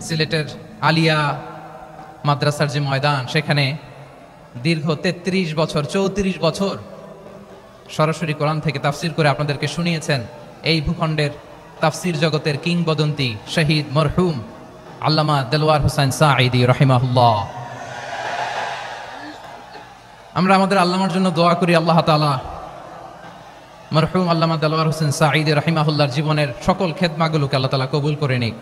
সিলেটের আলিয়া মাদ্রাসার যে ময়দান, সেখানে দীর্ঘ 33 বছর 34 বছর সরাসরি কোরআন থেকে তাফসির করে আপনাদেরকে শুনিয়েছেন এই ভূখণ্ডের তাফসির জগতের কিংবদন্তি শহীদ মরহুম আল্লামা দেলোয়ার হোসেন সাঈদী রাহিমাহুল্লাহ। আমরা আমাদের আল্লামার জন্য দোয়া করি, আল্লাহ তাআলা মরহুম আল্লামা দেলোয়ার হোসেন সাঈদী রাহিমাহুল্লাহর জীবনের সকল খেদমাগুলোকে আল্লাহ তাআলা কবুল করে নিক।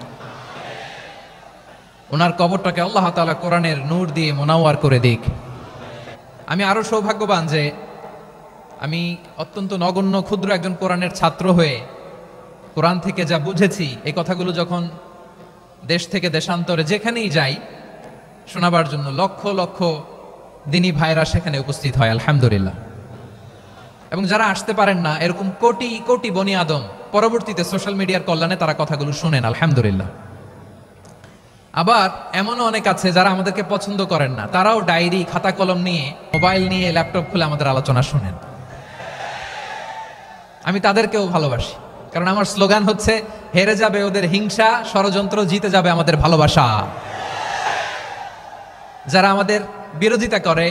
ওনার কবরটাকে আল্লাহ তাআলা কোরআনের নূর দিয়ে মোনাওয়ার করে দিক। আমি আরো সৌভাগ্যবান যে আমি অত্যন্ত নগণ্য ক্ষুদ্র একজন কোরআনের ছাত্র হয়ে কোরআন থেকে যা বুঝেছি, এই কথাগুলো যখন দেশ থেকে দেশান্তরে যেখানেই যাই শোনাবার জন্য লক্ষ লক্ষ দিনী ভাইরা সেখানে উপস্থিত হয় আলহামদুলিল্লাহ। এবং যারা আসতে পারেন না, এরকম কোটি কোটি বনি আদম পরবর্তীতে সোশ্যাল মিডিয়ার কল্যাণে তারা কথাগুলো শুনেন আলহামদুলিল্লাহ। আবার এমনও অনেক আছে যারা আমাদেরকে পছন্দ করেন না, তারাও ডায়েরি খাতা কলম নিয়ে, মোবাইল নিয়ে, ল্যাপটপ খুলে আমাদের আলোচনা শুনেন। আমি তাদেরকেও ভালোবাসি, কারণ আমার স্লোগান হচ্ছে হেরে যাবে ওদের হিংসা, ষড়যন্ত্র, জিতে যাবে আমাদের ভালোবাসা। যারা আমাদের বিরোধিতা করে,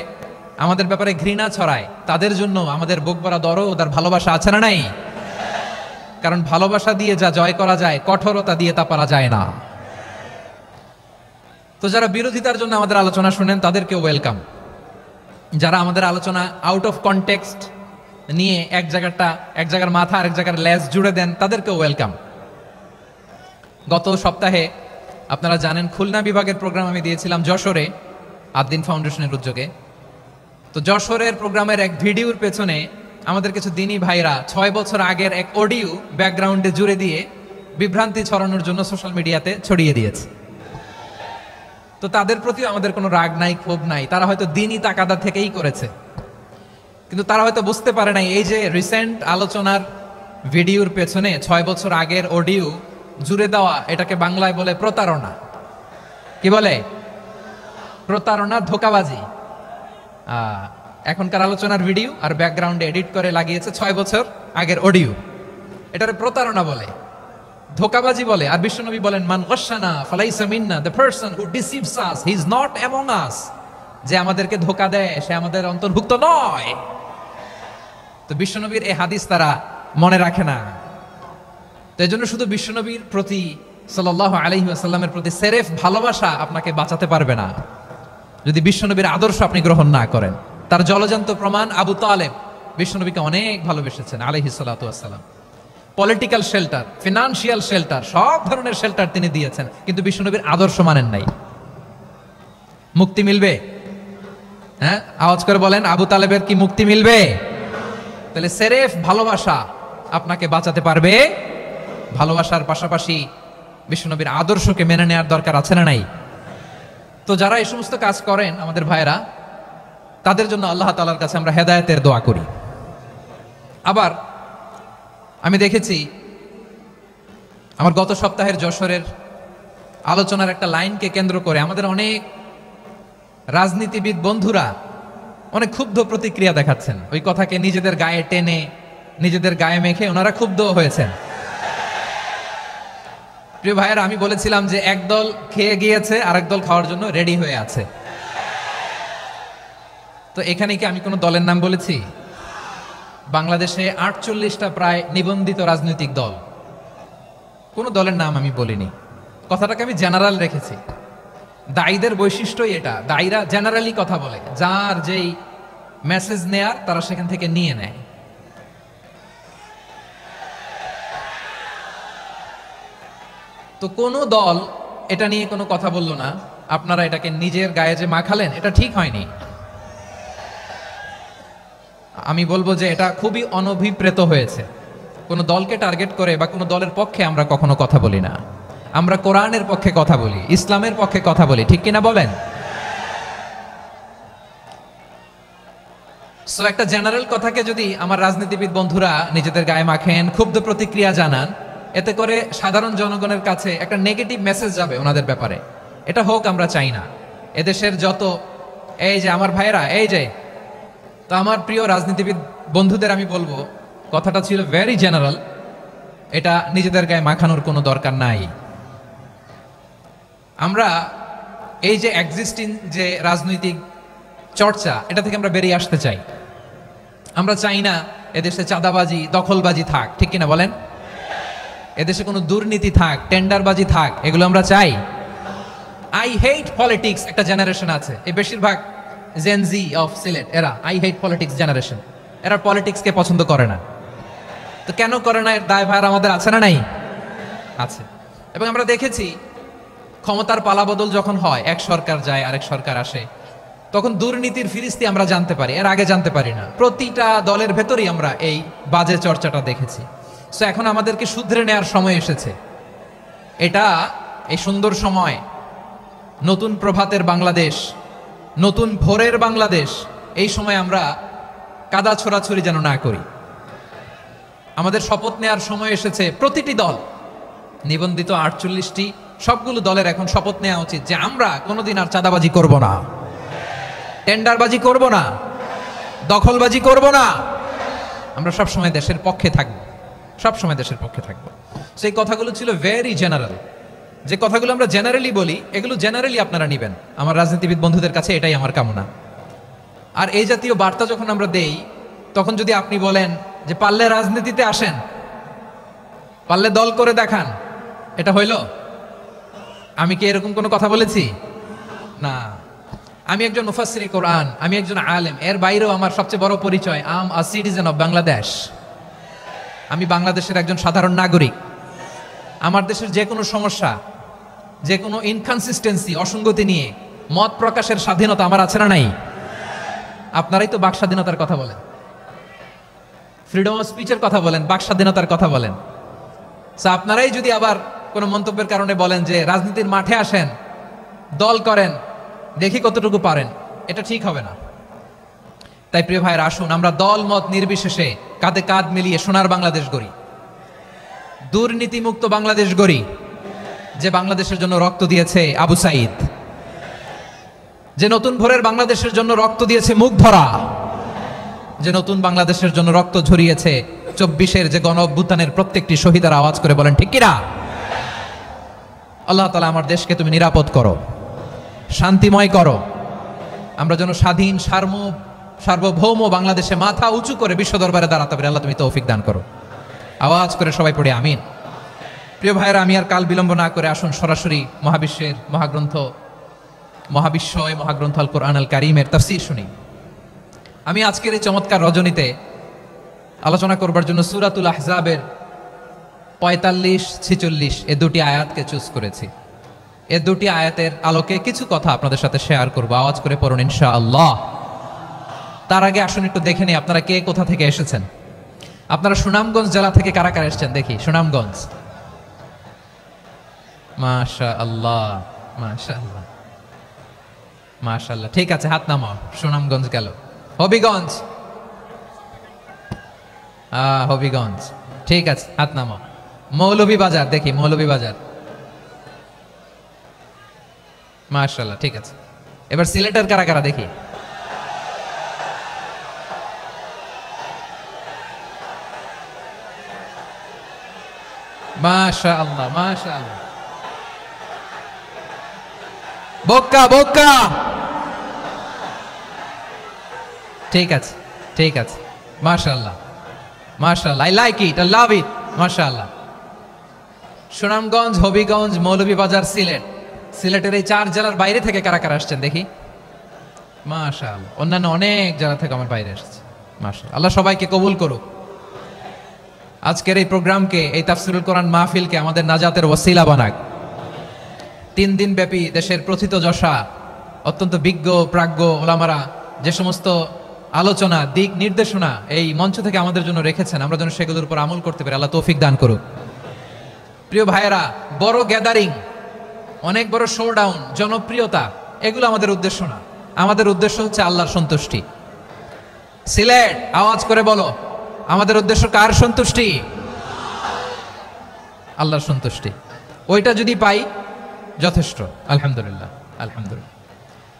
আমাদের ব্যাপারে ঘৃণা ছড়ায়, তাদের জন্য আমাদের বুক ভরা দরদ আর ভালোবাসা আছে না নাই? কারণ ভালোবাসা দিয়ে যা জয় করা যায়, কঠোরতা দিয়ে তা পারা যায় না। তো যারা বিরোধিতার জন্য আমাদের আলোচনা শুনেন তাদেরকে ওয়েলকাম। যারা আমাদের আলোচনা আউট অফ কনটেক্সট নিয়ে এক জায়গার মাথা আর এক জায়গার লেজ জুড়ে দেন, তাদেরকেও ওয়েলকাম। গত সপ্তাহে আপনারা জানেন খুলনা বিভাগের প্রোগ্রাম আমি দিয়েছিলাম যশোরে আদ্দিন ফাউন্ডেশনের উদ্যোগে। তো যশোরের প্রোগ্রামের এক ভিডিওর পেছনে আমাদের কিছু দিনী ভাইরা 6 বছর আগের এক অডিও ব্যাকগ্রাউন্ডে জুড়ে দিয়ে বিভ্রান্তি ছড়ানোর জন্য সোশ্যাল মিডিয়াতে ছড়িয়ে দিয়েছে। তো তাদের প্রতিও আমাদের কোনো রাগ নাই, ক্ষোভ নাই। তারা হয়তো দিনই তাকাদা থেকেই করেছে, কিন্তু তারা হয়তো বুঝতে পারে নাই এই যে রিসেন্ট আলোচনার ভিডিওর পেছনে 6 বছর আগের অডিও জুড়ে দেওয়া, এটাকে বাংলায় বলে প্রতারণা। কি বলে? প্রতারণা, ধোঁকাবাজি। এখনকার আলোচনার ভিডিও আর ব্যাকগ্রাউন্ডে এডিট করে লাগিয়েছে 6 বছর আগের অডিও। এটারে প্রতারণা বলে, ধোঁকাবাজি বলে। আর বিশ্বনবী বলেন, মান গশানা ফালাইসা মিন্না, the person who deceives us he is not among us. যে আমাদেরকে ধোঁকা দেয় সে আমাদের অন্তর্ভুক্ত নয়। তো বিশ্বনবীর এই হাদিস তারা মনে রাখে না। তো এই জন্য শুধু বিশ্বনবীর প্রতি সাল্লাল্লাহু আলাইহি ওয়াসাল্লামের প্রতি সেরেফ ভালোবাসা আপনাকে বাঁচাতে পারবে না যদি বিশ্বনবীর আদর্শ আপনি গ্রহণ না করেন। তার জলজান্ত প্রমাণ, আবু তালেব বিশ্বনবীকে অনেক ভালোবেসেছেন আলাইহিস সালাতু ওয়াসসালাম। পলিটিক্যাল শেল্টার, ফিনান্সিয়াল শেল্টার, সব ধরনের শেল্টার তিনি দিয়েছেন, কিন্তু বিশ্বনবীর আদর্শ মানেন নাই। মুক্তি মিলবে? হ্যাঁ, আওয়াজ করে বলেন, আবু তালেবের কি মুক্তি মিলবে? তাহলে সেরেফ ভালোবাসা আপনাকে বাঁচাতে পারবে। ভালোবাসার পাশাপাশি বিশ্বনবীর আদর্শকে মেনে নেওয়ার দরকার আছে না নাই? তো যারা এই সমস্ত কাজ করেন আমাদের ভাইয়েরা, তাদের জন্য আল্লাহ তাআলার কাছে আমরা হেদায়েতের দোয়া করি। আবার আমি দেখেছি আমার গত সপ্তাহের যশোরের আলোচনার একটা লাইনকে কেন্দ্র করে আমাদের অনেক রাজনীতিবিদ বন্ধুরা অনেক ক্ষুব্ধ প্রতিক্রিয়া দেখাচ্ছেন। ওই কথাকে নিজেদের গায়ে টেনে, নিজেদের গায়ে মেখে ওনারা ক্ষুব্ধ হয়েছেন। প্রিয় ভাইয়েরা, আমি বলেছিলাম যে একদল খেয়ে গিয়েছে, আরেক দল খাওয়ার জন্য রেডি হয়ে আছে। তো এখানে কি আমি কোনো দলের নাম বলেছি? বাংলাদেশে 48টা প্রায় নিবন্ধিত রাজনৈতিক দল, কোন দলের নাম আমি বলিনি। কথাটাকে আমি জেনারেল রেখেছি। দায়ীদের বৈশিষ্ট্যই এটা, দায়ীরা জেনারেলি কথা বলে, যার যেই মেসেজ নেয়ার তারা সেখান থেকে নিয়ে নেয়। তো কোন দল এটা নিয়ে কোনো কথা বললো না। আপনারা এটাকে নিজের গায়ে যে মাখালেন, এটা ঠিক হয়নি। আমি বলবো যে এটা খুবই অনভিপ্রেত হয়েছে। কোন দলকে টার্গেট করে বা কোন দলের পক্ষে আমরা কখনো কথা বলি না। আমরা কোরআনের পক্ষে কথা বলি, ইসলামের পক্ষে কথা বলি, ঠিক কিনা বলেন? সো একটা জেনারেল কথাকে যদি আমার রাজনীতিবিদ বন্ধুরা নিজেদের গায়ে মাখেন, ক্ষুব্ধ প্রতিক্রিয়া জানান, এতে করে সাধারণ জনগণের কাছে একটা নেগেটিভ মেসেজ যাবে ওনাদের ব্যাপারে। এটা হোক আমরা চাই না। এদেশের যত এই যে আমার ভাইয়েরা, এই যে, তো আমার প্রিয় রাজনীতিবিদ বন্ধুদের আমি বলবো, কথাটা ছিল ভেরি জেনারেল, এটা নিজেদের গায়ে মাখানোর কোনো দরকার নাই। আমরা এই যে এক্সিস্টিং যে রাজনৈতিক চর্চা, এটা থেকে আমরা বেরিয়ে আসতে চাই। আমরা চাই না এদেশে চাঁদাবাজি, দখলবাজি থাক, ঠিক কিনা বলেন? এদেশে কোনো দুর্নীতি থাক, টেন্ডারবাজি থাক, এগুলো আমরা চাই। আই হেট পলিটিক্স একটা জেনারেশন আছে, এই বেশিরভাগ জেনজি অফ সিলেট, এরা আই হেট পলিটিক্স জেনারেশন, এরা পলিটিক্সকে পছন্দ করে না। তো কেন করে না, এর দায়ভার আমাদের আছে না নাই? আছে। এবং আমরা দেখেছি ক্ষমতার পালাবদল যখন হয়, এক সরকার যায় আরেক সরকার আসে, তখন দুর্নীতির ফিরিস্তি আমরা জানতে পারি, এর আগে জানতে পারি না। প্রতিটা দলের ভেতরেই আমরা এই বাজে চর্চাটা দেখেছি। সো এখন আমাদেরকে শুধরে নেওয়ার সময় এসেছে। এটা এই সুন্দর সময়, নতুন প্রভাতের বাংলাদেশ, নতুন ভোরের বাংলাদেশ, এই সময় আমরা কাদা ছোড়াছড়ি যেন না করি। আমাদের শপথ নেওয়ার সময় এসেছে। প্রতিটি দল, নিবন্ধিত 48টি, সবগুলো দলের এখন শপথ নেওয়া উচিত যে আমরা কোনোদিন আর চাঁদাবাজি করব না, টেন্ডারবাজি করব না, দখলবাজি করব না। আমরা সবসময় দেশের পক্ষে থাকব, সবসময় দেশের পক্ষে থাকব। সেই কথাগুলো ছিল ভেরি জেনারেল। যে কথাগুলো আমরা জেনারেলি বলি, এগুলো জেনারেলি আপনারা নিবেন। আমার রাজনীতিবিদ বন্ধুদের কাছে এটাই আমার কামনা। আর এই জাতীয় বার্তা যখন আমরা দেই, তখন যদি আপনি বলেন যে পারলে রাজনীতিতে আসেন, পারলে দল করে দেখান, এটা হইল? আমি কি এরকম কোনো কথা বলেছি? না। আমি একজন মুফাসসিরে কোরআন, আমি একজন আলেম, এর বাইরেও আমার সবচেয়ে বড় পরিচয় আম আ সিটিজেন অফ বাংলাদেশ। আমি বাংলাদেশের একজন সাধারণ নাগরিক। আমার দেশের যে কোনো সমস্যা, যে কোনো ইনকনসিস্টেন্সি, অসঙ্গতি নিয়ে মত প্রকাশের স্বাধীনতা আমার আছে না নাই? আপনারাই তো বাক স্বাধীনতার কথা বলেন, ফ্রিডম অফ স্পিচের কথা বলেন, বাক স্বাধীনতার কথা বলেন। আপনারাই যদি আবার কোনো মন্তব্যের কারণে বলেন যে রাজনীতির মাঠে আসেন, দল করেন, দেখি কতটুকু পারেন, এটা ঠিক হবে না। তাই প্রিয় ভাইয়েরা, আসুন আমরা দল মত নির্বিশেষে কাঁধে কাঁধ মিলিয়ে সোনার বাংলাদেশ গড়ি, দুর্নীতিমুক্ত বাংলাদেশ গড়ি, যে বাংলাদেশের জন্য রক্ত দিয়েছে আবু সাইদ, যে নতুন ভোরের বাংলাদেশের জন্য রক্ত দিয়েছে মুখ ভরা, যে নতুন বাংলাদেশের জন্য রক্ত ঝরিয়েছে 24-এর যে গণ অভ্যুত্থানের প্রত্যেকটি শহীদের। আওয়াজ করে বলেন ঠিক কিনা? আল্লাহ তাআলা আমার দেশকে তুমি নিরাপদ করো, শান্তিময় করো। আমরা যেন স্বাধীন, সার্বভৌম বাংলাদেশে মাথা উঁচু করে বিশ্ব দরবারে দাঁড়াতে পারি। আল্লাহ তুমি তৌফিক দান করো। আওয়াজ করে সবাই পড়ে আমিন। প্রিয় ভাইরা, আমি আর কাল বিলম্ব না করে আসুন সরাসরি মহাবিশ্বের মহাগ্রন্থ আল কোরআন আল কারীমের তাফসীর শুনি। আমি আজকের এই চমৎকার রজনীতে আলোচনা করবার জন্য সূরাতুল আহজাবের 45-46 এই দুটি আয়াতকে চুজ করেছি। এই দুটি আয়াতের আলোকে কিছু কথা আপনাদের সাথে শেয়ার করব। আওয়াজ করে পড়ুন ইনশাআল্লাহ। তার আগে আসুন একটু দেখে নিই আপনারা কে কোথা থেকে এসেছেন। আপনারা সুনামগঞ্জ জেলা থেকে কারা কারা এসেছেন দেখি। সুনামগঞ্জ, মাশাআল্লাহ মাশাআল্লাহ মাশাআল্লাহ, ঠিক আছে, হাত নামাও। সুনামগঞ্জ গেল। হবিগঞ্জ, হবিগঞ্জ, ঠিক আছে, হাত নামাও। মৌলভীবাজার দেখি, মৌলভীবাজার, মাশাআল্লাহ, ঠিক আছে। এবার সিলেটের কারা কারা দেখি। মাশাআল্লাহ মাশাআল্লাহ, বক্কা বক্কা, ঠিক আছে ঠিক আছে, মাশাআল্লাহ মাশাআল্লাহ, I like it, I love it, মাশাআল্লাহ। সুনামগঞ্জ, হবিগঞ্জ, মৌলভীবাজার, সিলেট। সিলেটের এই 4 জেলার বাইরে থেকে কারা কারা আসছেন দেখি। মাশাআল্লাহ, অন্যান্য অনেক জেলা থেকে আমার বাইরে এসেছে। মাশাআল্লাহ, আল্লাহ সবাইকে কবুল করুক। আজকের এই প্রোগ্রামকে, এই তাফসীরুল কোরআন মাহফিলকে আমাদের নাজাতের ওসিলা বানাক। 3 দিন ব্যাপী দেশের প্রথিতযশা অত্যন্ত বিজ্ঞ প্রাজ্ঞ ওলামারা যে সমস্ত আলোচনা, দিক নির্দেশনা এই মঞ্চ থেকে আমাদের জন্য রেখেছেন, আমরা যেন সেগুলোর উপর আমল করতে পারি। আল্লাহ তৌফিক দান করুক। প্রিয় ভাইয়েরা, বড় গ্যাদারিং, অনেক বড় শোডাউন, জনপ্রিয়তা, এগুলো আমাদের উদ্দেশ্য না। আমাদের উদ্দেশ্য হচ্ছে আল্লাহর সন্তুষ্টি। সিলেট, আওয়াজ করে বলো, আমাদের উদ্দেশ্য কার সন্তুষ্টি? আল্লাহর সন্তুষ্টি। ওইটা যদি পাই যথেষ্ট, আলহামদুলিল্লাহ আলহামদুলিল্লাহ।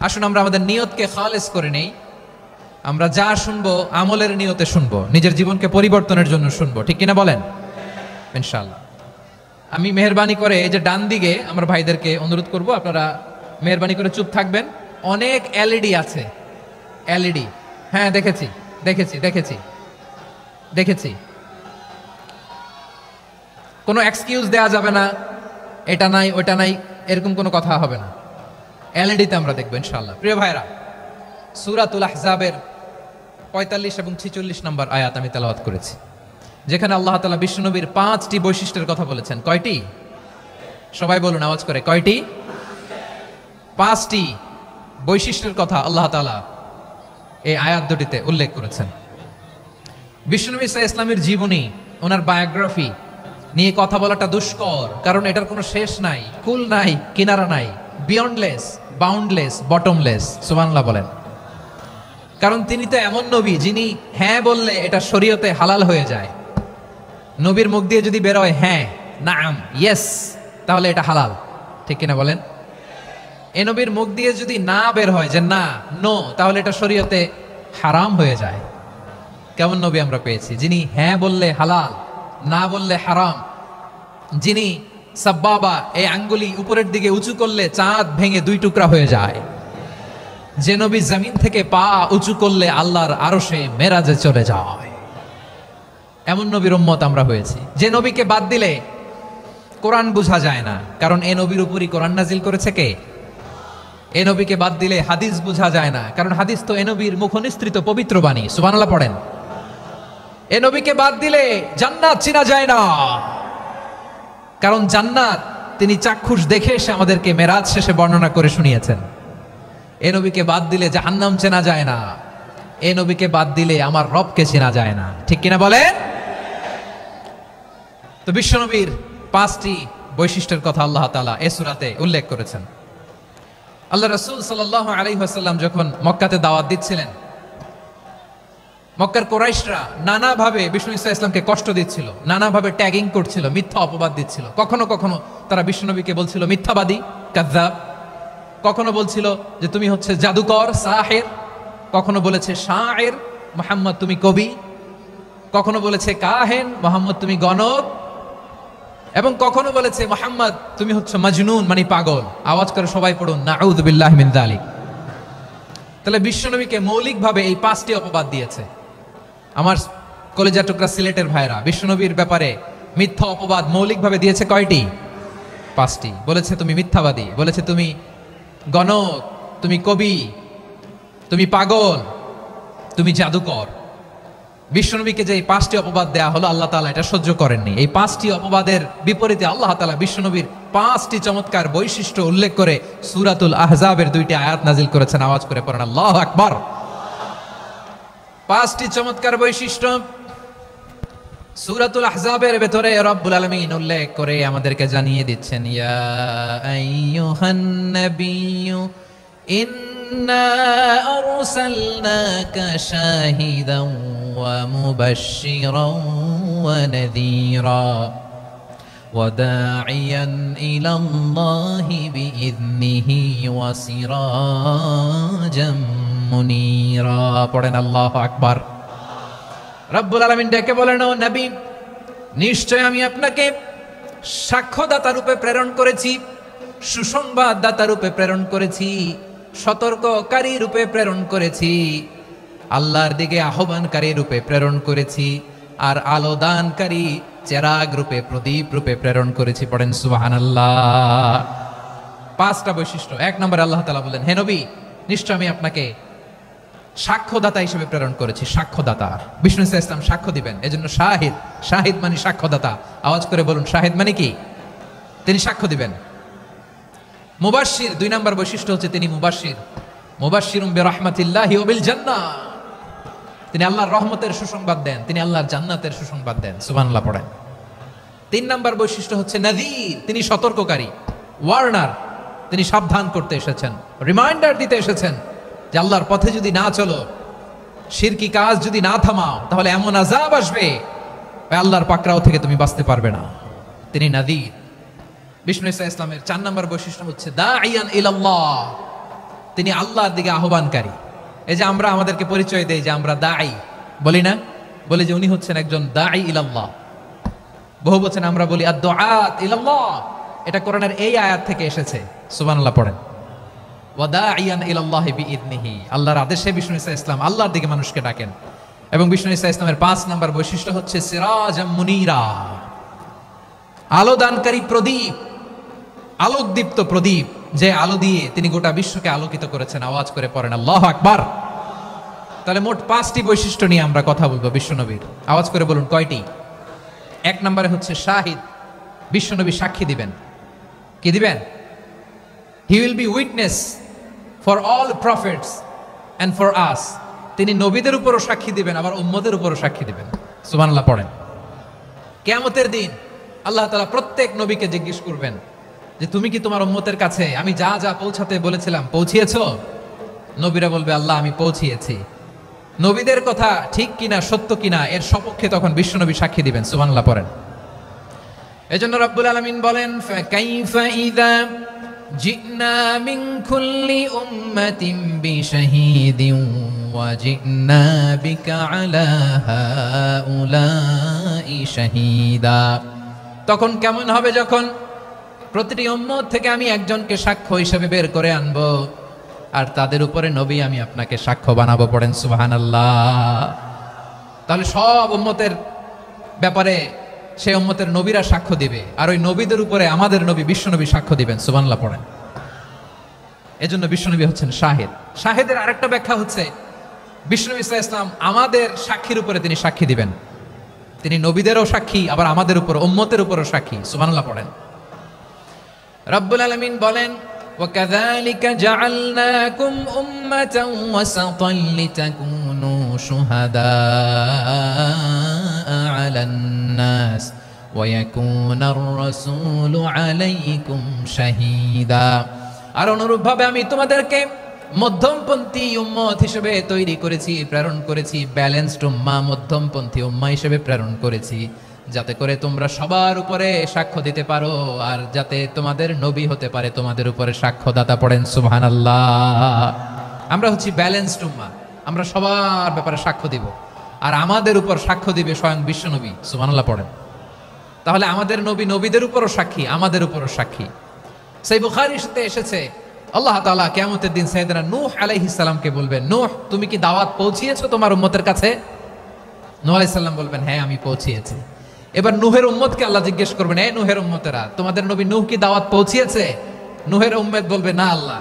আসুন আমরা আমাদের নিয়তকে খালেস করে নেই। আমরা যা শুনবো আমলের নিয়তে শুনবো, নিজের জীবনকে পরিবর্তনের জন্য শুনবো, ঠিক কিনা বলেন? ইনশাআল্লাহ। আমি মেহরবানি করে এই যে ডান দিকে আমার ভাইদেরকে অনুরোধ করব, আপনারা মেহরবানি করে চুপ থাকবেন। অনেক এলইডি আছে, এলইডি। হ্যাঁ, দেখেছি দেখেছি দেখেছি দেখেছি। কোনো এক্সকিউজ দেয়া যাবে না, এটা নাই ওটা নাই, এরকম কোনো কথা হবে না। এলইডিতে আমরা দেখবো ইনশাআল্লাহ। প্রিয় ভাইরা, সূরাতুল আহজাবের 45 এবং 46 নম্বর আয়াত আমি তেলাওয়াত করেছি, যেখানে আল্লাহ তাআলা বিশ্বনবীর 5টি বৈশিষ্ট্যের কথা বলেছেন। কয়টি? সবাই বলুন আওয়াজ করে, কয়টি? 5টি বৈশিষ্ট্যের কথা আল্লাহ তাআলা এই আয়াত দুটিতে উল্লেখ করেছেন। বিশ্বনবী সাল্লাল্লাহু আলাইহি ইসলামের জীবনী, ওনার বায়োগ্রাফি নিয়ে কথা বলাটা দুষ্কর, কারণ এটার কোনো শেষ নাই, কুল নাই, কিনারা নাই, বিয়ন্ডলেস, বাউন্ডলেস, বটমলেস। সুবহানাল্লাহ বলেন। কারণ তিনি তো এমন নবী যিনি হ্যাঁ বললে এটা শরীয়তে হালাল হয়ে যায়। নবীর মুখ দিয়ে যদি বের হয় হ্যাঁ, নাম, ইয়েস, তাহলে এটা হালাল। ঠিক কিনা বলেন? এ নবীর মুখ দিয়ে যদি না বের হয় যে না, নো, তাহলে এটা শরীয়তে হারাম হয়ে যায়। কেমন নবী আমরা পেয়েছি, যিনি হ্যাঁ বললে হালাল, না বললে হারাম। যিনি সাব্বাবা, এই আঙ্গুলি উপরের দিকে উঁচু করলে চাঁদ ভেঙে 2 টুকরা হয়ে যায়। যে নবী জমিন থেকে পা উঁচু করলে আল্লাহর আরশে মেরাজে চলে যায়। এমন নবীর উম্মত আমরা হয়েছি। যে নবীকে বাদ দিলে কোরআন বোঝা যায় না, কারণ এ নবীর উপরই কোরআন নাজিল করেছে কে? এ নবীকে বাদ দিলে হাদিস বোঝা যায় না, কারণ হাদিস তো এ নবীর মুখনিসৃত পবিত্র বাণী। সুবহানাল্লাহ পড়েন। এ নবীকে বাদ দিলে জান্নাত চেনা যায় না, কারণ জান্নাত তিনি চাক্ষুষ দেখে এসে আমাদেরকে মেরাজ শেষে বর্ণনা করে শুনিয়েছেন। এ নবীকে বাদ দিলে জাহান্নাম চেনা যায় না, এ নবীকে বাদ দিলে আমার রবকে চেনা যায় না। ঠিক কিনা বলেন? তো বিশ্বনবীর 5টি বৈশিষ্ট্যের কথা আল্লাহ তাআলা এই সূরাতে উল্লেখ করেছেন। আল্লাহ রাসূল সাল্লাল্লাহু আলাইহি ওয়াসাল্লাম যখন মক্কাতে দাওয়াত দিচ্ছিলেন, মক্কার কুরাইশরা নানাভাবে বিষ্ণু ঈসা ইসলামকে কষ্ট দিচ্ছিল, নানাভাবে ট্যাগিং করছিল, মিথ্যা অপবাদ দিচ্ছিল। কখনো কখনো তারা বিশ্বনবীকে বলছিল মিথ্যাবাদী, কাযযাব। কখনো বলছিল যে তুমি হচ্ছে জাদুকর, সাহির। কখনো বলেছে শায়ের, মুহাম্মদ তুমি কবি। কখনো বলেছে কাহেন, মুহাম্মদ তুমি গণক। এবং কখনো বলেছে মুহাম্মদ তুমি হচ্ছে মাজনুন, মানে পাগল। আওয়াজ করে সবাই পড়ুন নাউযু বিল্লাহি মিন যালিক। তাহলে বিশ্বনবীকে মৌলিকভাবে এই 5টি অপবাদ দিয়েছে। আমার কলেজা টুকরা সিলেটের ভাইরা, বিশ্বনবীর ব্যাপারে মিথ্যা অপবাদ মৌলিকভাবে দিয়েছে কয়টি? 5টি। বলেছে তুমি মিথ্যাবাদী, বলেছে তুমি গণক, তুমি কবি, তুমি পাগল, তুমি জাদুকর। বিশ্বনবীকে যে এই 5টি অপবাদ দেয়া হলো, আল্লাহ তাআলা এটা সহ্য করেননি। এই 5টি অপবাদের বিপরীতে আল্লাহ তাআলা বিশ্বনবীর 5টি চমৎকার বৈশিষ্ট্য উল্লেখ করে সূরাতুল আহজাবের 2টি আয়াত নাজিল করেছেন। আওয়াজ করে পড়েন আল্লাহু আকবার। 5টি চমৎকার বৈশিষ্ট্য সূরাতুল আহজাবের ভেতরে রব্বুল আলামিন উল্লেখ করে আমাদেরকে জানিয়ে দিচ্ছেন, ইয়া আইয়ুহান নাবিয়্যু ইন্না আরসালনাকা শাহিদান ওয়া মুবাশশিরান ওয়া নাযীরা ওয়া দাঈয়ান ইলাল্লাহি বিইذনিহি ওয়া সিরাজাম মুনীরা। পড়েন আল্লাহু আকবার। রব্বুল আলামিন ডেকে বলেন, ও নবী, নিশ্চয় আমি আপনাকে সাক্ষ্যদাতা রূপে প্রেরণ করেছি, সুসংবাদদাতা রূপে প্রেরণ করেছি, সতর্ককারী রূপে প্রেরণ করেছি, আল্লাহর দিকে আহ্বানকারী রূপে প্রেরণ করেছি, আর আলো দানকারী চেরাগ রূপে, প্রদীপ রূপে প্রেরণ করেছি। পড়েন সুবহানাল্লাহ। 5টা বৈশিষ্ট্য। 1 নম্বরে আল্লাহ তাআলা বলেন, হে নবী, নিশ্চয় আমি আপনাকে সাক্ষ্যদাতা হিসেবে প্রেরণ করেছি। সাক্ষ্যদাতা, বিষ্ণু ইসলাম সাক্ষ্য দিবেন, এজন্য শাহিদ। শাহিদ মানে সাক্ষ্যদাতা। আওয়াজ করে বলুন শাহিদ মানে কি? তিনি সাক্ষ্য দিবেন। মুবাশশির, 2 নম্বর বৈশিষ্ট্য হচ্ছে তিনি মুবাশশির। মুবাশশিরুম বিরাহমাতিল্লাহি ওয়া বিল জান্নাহ। তিনি আল্লাহর রহমতের সুসংবাদ দেন, তিনি আল্লাহর জান্নাতের সুসংবাদ দেন। সুবহানাল্লাহ পড়েন। 3 নম্বর বৈশিষ্ট্য হচ্ছে নাযীর, তিনি সতর্ককারী, ওয়ার্নার। তিনি সাবধান করতে এসেছেন, রিমাইন্ডার দিতে এসেছেন যে আল্লাহর পথে যদি না চলো, শিরকি কাজ যদি না থামাও, তাহলে এমন আযাব আসবে আল্লাহর পাকড়াও থেকে তুমি বাঁচতে পারবে না। তিনি নাযীর। বিষ্ণু ঈসা ইসলামের 4 নম্বর বৈশিষ্ট্য হচ্ছে দাঈয়ান ইলাল্লাহ, তিনি আল্লাহর দিকে আহ্বানকারী। এই যে আমরা আমাদেরকে পরিচয় দেই যে আমরা দাঈ, বলি না? বলি যে উনি হচ্ছেন একজন দাঈ ইলাল্লাহ। বহু বচনে আমরা বলি আদ-দুআত ইলাল্লাহ, এটা কোরআনের এই আয়াত থেকে এসেছে। সুবহানাল্লাহ পড়েন। ওয়াদাইয়ান ইলাল্লাহি বিইذনিহি, আল্লাহর আদেশে বিষ্ণু ঈসা ইসলাম আল্লাহর দিকে মানুষকে ডাকেন। এবং বিষ্ণু ঈসা ইসলামের ৫ নম্বর বৈশিষ্ট্য হচ্ছে সিরাজাম মুনীরা, আলোদানকারী প্রদীপ, আলোকদীপ্ত প্রদীপ, যে আলো দিয়ে তিনি গোটা বিশ্বকে আলোকিত করেছেন। আওয়াজ করে পড়েন আল্লাহু আকবার। তাহলে মোট ৫টি বৈশিষ্ট্য নিয়ে আমরা কথা বলবো বিশ্বনবীর। আওয়াজ করে বলুন কয়টি? ১ নম্বরে হচ্ছে শাহিদ, বিশ্বনবী সাক্ষী দিবেন। কি দিবেন? He will be witness for all prophets and for us. তিনি নবীদের উপরও সাক্ষী দিবেন, আবার উম্মতের উপরও সাক্ষী দিবেন। সুবহানাল্লাহ পড়েন। কিয়ামতের দিন আল্লাহ তাআলা প্রত্যেক নবীকে জিজ্ঞেস করবেন যে তুমি কি তোমার উম্মতের কাছে আমি যা যা পৌঁছাতে বলেছিলাম পৌঁছিয়েছো? নবীরা বলবে আল্লাহ আমি পৌঁছিয়েছি। নবীদের কথা ঠিক কিনা, সত্য কিনা, এর সপক্ষে তখন বিশ্বনবী সাক্ষী দিবেন। সুবহানাল্লাহ পড়েন। এজন্য রব্বুল আলামিন বলেন ফাকাইফা ইযা জিনা মিন কুল্লি উম্মাতিন বিশাহীদিন ওয়া জিনা বিকা আলা হাউলাই শাহীদা। তখন কেমন হবে যখন প্রতিটি উম্মত থেকে আমি একজনকে সাক্ষ্য হিসেবে বের করে আনবো, আর তাদের উপরে নবী আমি আপনাকে সাক্ষ্য বানাবো। পড়েন সুবহানাল্লাহ। তাহলে সব উম্মতের ব্যাপারে সেই উম্মতের নবীরা সাক্ষ্য দিবে, আর ওই নবীদের উপরে আমাদের নবী বিশ্বনবী সাক্ষ্য দিবেন। সুবহানাল্লাহ পড়েন। এজন্য বিশ্বনবী হচ্ছেন শাহিদ। শাহিদের আরেকটা ব্যাখ্যা হচ্ছে বিশ্বনবী সাল্লাল্লাহু আলাইহি ওয়াসাল্লাম আমাদের সাক্ষীর উপরে তিনি সাক্ষী দিবেন। তিনি নবীদেরও সাক্ষী, আবার আমাদের উপর উম্মতের উপরও সাক্ষী। সুবহানাল্লাহ পড়েন। রব্বুল আলামিন বলেন وَكَذَلِكَ جَعَلْنَاكُمْ أُمَّةً وَسَطًا لِتَكُونُوا شُهَدَاءَ عَلَى النَّاسِ وَيَكُونَ الرَّسُولُ عَلَيْكُمْ شَهِيدًا। আর অনুরূপভাবে আমি তোমাদেরকে মধ্যমপন্থী উম্মত হিসেবে তৈরি করেছি, প্রেরণ করেছি। ব্যালেন্সড উম্মাহ, মধ্যমপন্থী উম্মাহ হিসেবে প্রেরণ করেছি, যাতে করে তোমরা সবার উপরে সাক্ষ্য দিতে পারো, আর যাতে তোমাদের নবী হতে পারে তোমাদের উপরে সাক্ষ্যদাতা। পড়েন সুবহানাল্লাহ। আমরা হচ্ছি ব্যালেন্সড উম্মাহ, আমরা সবার ব্যাপারে সাক্ষ্য দিব, আর আমাদের উপর সাক্ষ্য দিবে স্বয়ং বিশ্বনবী। সুবহানাল্লাহ পড়েন। তাহলে আমাদের নবী নবীদের উপরও সাক্ষী, আমাদের উপরও সাক্ষী। সেই বুখারীর সাথে এসেছে আল্লাহ তাআলা কিয়ামতের দিন সাইয়েদনা নূহ আলাইহিস সালামকে বলবেন, নূহ তুমি কি দাওয়াত পৌঁছিয়েছো তোমার উম্মতের কাছে? নূহ আলাইহিস সালাম বলবেন হ্যাঁ আমি পৌঁছিয়েছি। এবার নূহের উম্মতকে আল্লাহ জিজ্ঞেস করবেন, এ নূহের উম্মতেরা তোমাদের নবী নূহ কি দাওয়াত পৌঁছিয়েছে? নূহের উম্মত বলবে না আল্লাহ,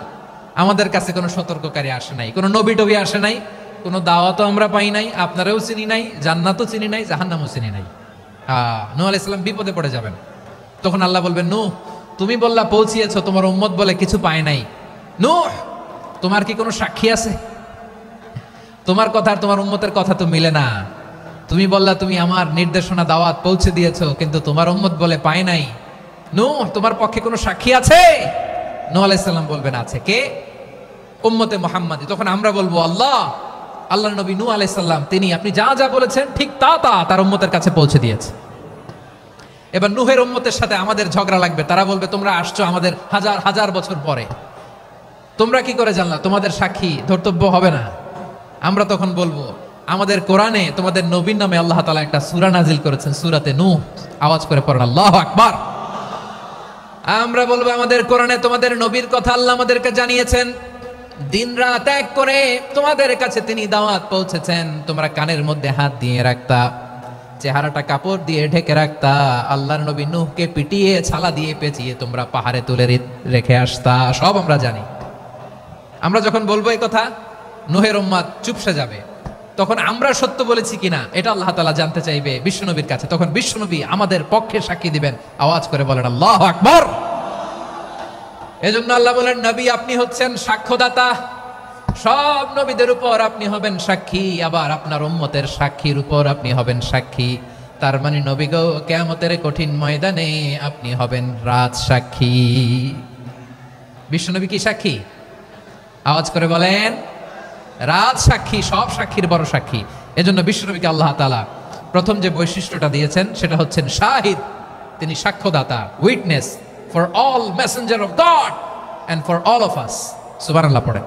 আমাদের কাছে কোনো সতর্ককারী আসে নাই, কোনো নবী টবি আসে নাই, কোনো দাওয়াতও আমরা পাই নাই, আপনারাও চিনি নাই, জান্নাতও চিনি নাই, জাহান্নামও চিনি নাই। নূহ আলাইহিস সালাম বিপদে পড়ে যাবেন। তখন আল্লাহ বলবেন, নূহ তুমি বললা পৌঁছিয়েছো, তোমার উম্মত বলে কিছু পায় নাই। নূহ তোমার কি কোনো সাক্ষী আছে? তোমার কথা আর তোমার উম্মতের কথা তো মিলে না। তুমি বললা তুমি আমার নির্দেশনা দাওয়াত পৌঁছে দিয়েছো, কিন্তু তোমার উম্মত বলে পায় নাই। নূহ তোমার পক্ষে কোনো সাক্ষী আছে? নূহ আলাইহিস সালাম বলবেন আছে। কে? উম্মতে মুহাম্মাদী। তখন আমরা বলবো আল্লাহ, আল্লাহর নবী নূহ আলাইহিস সালাম তিনি আপনি যা যা বলেছেন ঠিক তা তা তার উম্মতের কাছে পৌঁছে দিয়েছে। এবার নূহের উম্মতের সাথে আমাদের ঝগড়া লাগবে। তারা বলবে তোমরা আসছো আমাদের হাজার হাজার বছর পরে, তোমরা কি করে জানলা? তোমাদের সাক্ষী ধর্তব্য হবে না। আমরা তখন বলবো আমাদের কোরআনে তোমাদের নবীর নামে আল্লাহ তাআলা একটা সূরা নাজিল করেছেন, সূরাতে নূহ। আওয়াজ করে পড়েন আল্লাহু আকবার। আমরা বলবো আমাদের কোরআনে তোমাদের নবীর কথা আল্লাহ আমাদেরকে জানিয়েছেন, দিন রাত এক করে তোমাদের কাছে তিনি দাওয়াত পৌঁছেছেন। তোমরা কানের মধ্যে হাত দিয়ে রাখতা, চেহারাটা কাপড় দিয়ে ঢেকে রাখতা, আল্লাহর নবী নূহকে পিটিয়ে ছালা দিয়ে পেঁচিয়ে তোমরা পাহাড়ে তুলে রেখে আসতা। সব আমরা জানি। আমরা যখন বলবো এই কথা, নূহের উম্মত চুপসে যাবে। তখন আমরা সত্য বলেছি কিনা এটা আল্লাহ তাআলা জানতে চাইবে বিশ্বনবীর কাছে। তখন বিশ্বনবী আমাদের পক্ষে সাক্ষী দিবেন। আওয়াজ করে বলেন আল্লাহু আকবার। এজন্য আল্লাহ বলেন নবী আপনি হচ্ছেন সাক্ষ্যদাতা, সব নবীদের উপর আপনি হবেন সাক্ষী, আবার আপনার উম্মতের সাক্ষীর উপর আপনি হবেন সাক্ষী। তার মানে নবী গো কিয়ামতের কঠিন ময়দানে আপনি হবেন রাজ সাক্ষী। বিশ্বনবী কি সাক্ষী? আওয়াজ করে বলেন রাজ সাক্ষী, সব সাক্ষীর বড় সাক্ষী। এজন্য বিশ্বনবীকে আল্লাহ তাআলা প্রথম যে বৈশিষ্ট্যটা দিয়েছেন সেটা হচ্ছেন শাহিদ। তিনি সাক্ষ্যদাতা, witness for all messenger of God and for all of us. সুবহানাল্লাহ পড়েন।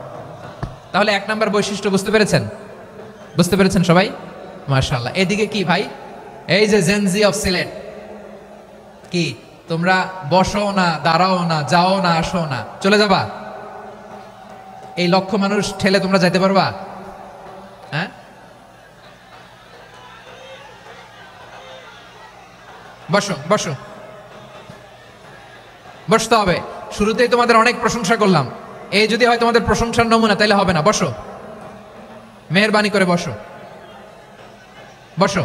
তাহলে 1 নম্বর বৈশিষ্ট্য বুঝতে পেরেছেন? বুঝতে পেরেছেন সবাই? মাশাআল্লাহ। এদিকে কি ভাই, এই যে জেনজি অফ সিলেট, কি তোমরা বসো না, দাঁড়াও না, যাও না, আসো না, চলে যাবা? এই লক্ষ মানুষ ঠেলে তোমরা যাইতে পারবা? হ্যাঁ, বসো বসো, বসতে হবে। শুরুতেই তোমাদের অনেক প্রশংসা করলাম, এই যদি হয় তোমাদের প্রশংসার নমুনা, তাইলে হবে না। বসো, মেহেরবানি করে বসো, বসো।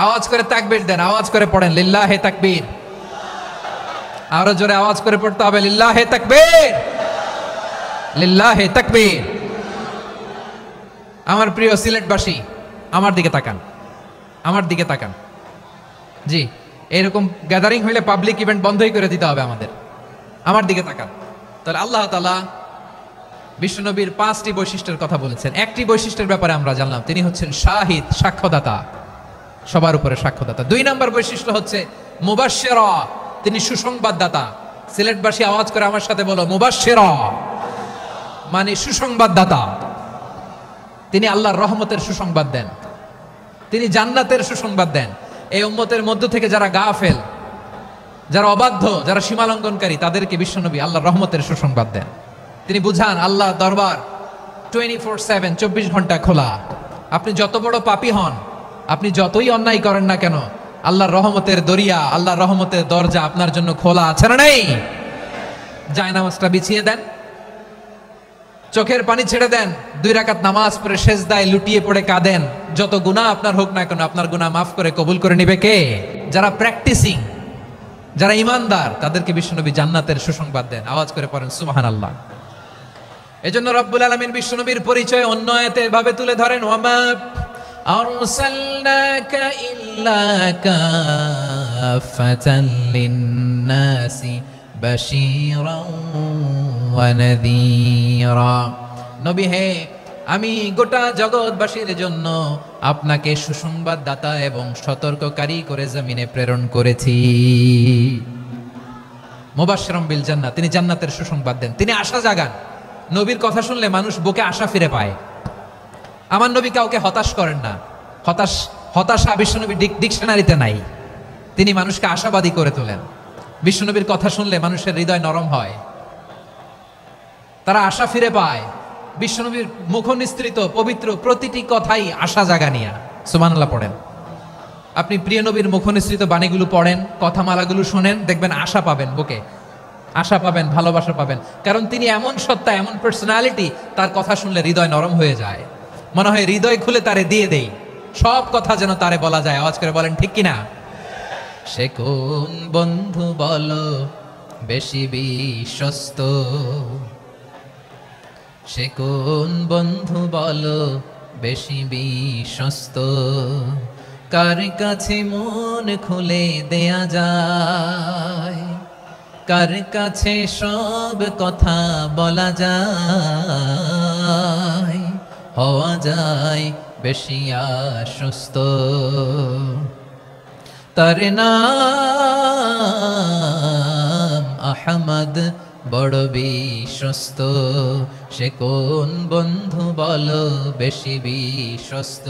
আওয়াজ করে তাকবীর দেন, আওয়াজ করে পড়েন লিল্লাহে তাকবীর। আরো জোরে আওয়াজ করে পড়তে হবে লিল্লাহে তাকবীর, লিল্লাহে তাকবীর। আমার প্রিয় সিলেটবাসী, আমার দিকে তাকান, আমার দিকে তাকান। জি, এরকম গ্যাদারিং হইলে পাবলিক ইভেন্ট বন্ধই করে দিতে হবে আমাদের। আমার দিকে তাকান। তাহলে আল্লাহ তাআলা বিশ্বনবীর 5টি বৈশিষ্ট্যের কথা বলেছেন। একটি বৈশিষ্ট্যের ব্যাপারে আমরা জানলাম, তিনি হচ্ছেন শাহিদ, সাক্ষ্যদাতা, সবার উপরে সাক্ষ্যদাতা। 2 নম্বর বৈশিষ্ট্য হচ্ছে মুবাশশিরা, তিনি সুসংবাদদাতা। সিলেটবাসী আওয়াজ করে আমার সাথে বলো মুবাশশিরা, মানে সুসংবাদদাতা। তিনি আল্লাহর রহমতের সুসংবাদ দেন, তিনি জান্নাতের সুসংবাদ দেন। এই উম্মতের মধ্য থেকে যারা গাফেল, যারা অবাধ্য, যারা সীমালঙ্ঘনকারী, তাদেরকে বিশ্বনবী আল্লাহর রহমতের সুসংবাদ দেন। তিনি বুঝান আল্লাহ দরবার 24/7, 24 ঘন্টা খোলা। আপনি যত বড় পাপী হন, আপনি যতই অন্যায় করেন না কেন, আল্লাহর রহমতের দরিয়া, আল্লাহর রহমতের দরজা আপনার জন্য খোলা আছে না নেই? জায়নামাজটা বিছিয়ে দেন, চোখের পানি ছেড়ে দেন, 2 রাকাত নামাজ পড়ে সেজদায় লুটিয়ে পড়ে কাঁদেন। যত গুনাহ আপনার হোক না কেন, আপনার গুনাহ মাফ করে কবুল করে নিবে কে? যারা প্র্যাকটিসিং, যারা ইমানদার, তাদেরকে বিশ্বনবী জান্নাতের সুসংবাদ দেন। আওয়াজ করে পড়েন সুবহানাল্লাহ। এজন্য রব্বুল আলামিন বিশ্বনবীর পরিচয় অন্য আয়াতে এভাবে তুলে ধরেন, ওয়ামা আরসালনাকা ইল্লা কাফাতান লিন-নাসি বাশীরান ওয়া নাযীরা। নবী হে, আমি গোটা জগৎবাসীর জন্য আপনাকে সুসংবাদদাতা এবং সতর্ককারী করে জমিনে প্রেরণ করেছি। মুবাশশিরাম বিল জান্নাহ, তিনি জান্নাতের সুসংবাদ দেন, তিনি আশা জাগান। নবীর কথা শুনলে মানুষ বুকে আশা ফিরে পায়। আমার নবী কাউকে হতাশ করেন না। হতাশা বিশ্বনবীর ডিকশনারিতে নাই। তিনি মানুষকে আশাবাদী করে তোলেন। বিশ্বনবীর কথা শুনলে মানুষের হৃদয় নরম হয়, তারা আশা ফিরে পায়। বিশ্বনবীর মুখ নিঃসৃত পবিত্র প্রতিটি কথাই আশা জাগানিয়া। সুবহানাল্লাহ পড়েন। আপনি প্রিয় নবীর মুখ নিঃসৃত বাণীগুলো পড়েন, কথামালাগুলো শুনেন, দেখবেন আশা পাবেন, বুকে আশা পাবেন, ভালোবাসা পাবেন। কারণ তিনি এমন সত্তা, এমন পার্সোনালিটি, তার কথা শুনলে হৃদয় নরম হয়ে যায়। মনে হয় হৃদয় খুলে তারে দিয়ে দেই, সব কথা যেন তারে বলা যায়। আওয়াজ করে বলেন ঠিক কিনা? সে কোন বন্ধু বলো বেশি বিশ্বস্ত, সে কোন বন্ধু বলো বেশি বিশ্বস্ত, কার কাছে মন খুলে দেয়া যায়, কার কাছে সব কথা বলা যায়, হওয়া যায় বেশি আশ্বস্ত। তার নাম আহমদ, বড় বিশ্বস্ত। সে কোন বন্ধু বলো বেশি বিশ্বস্ত,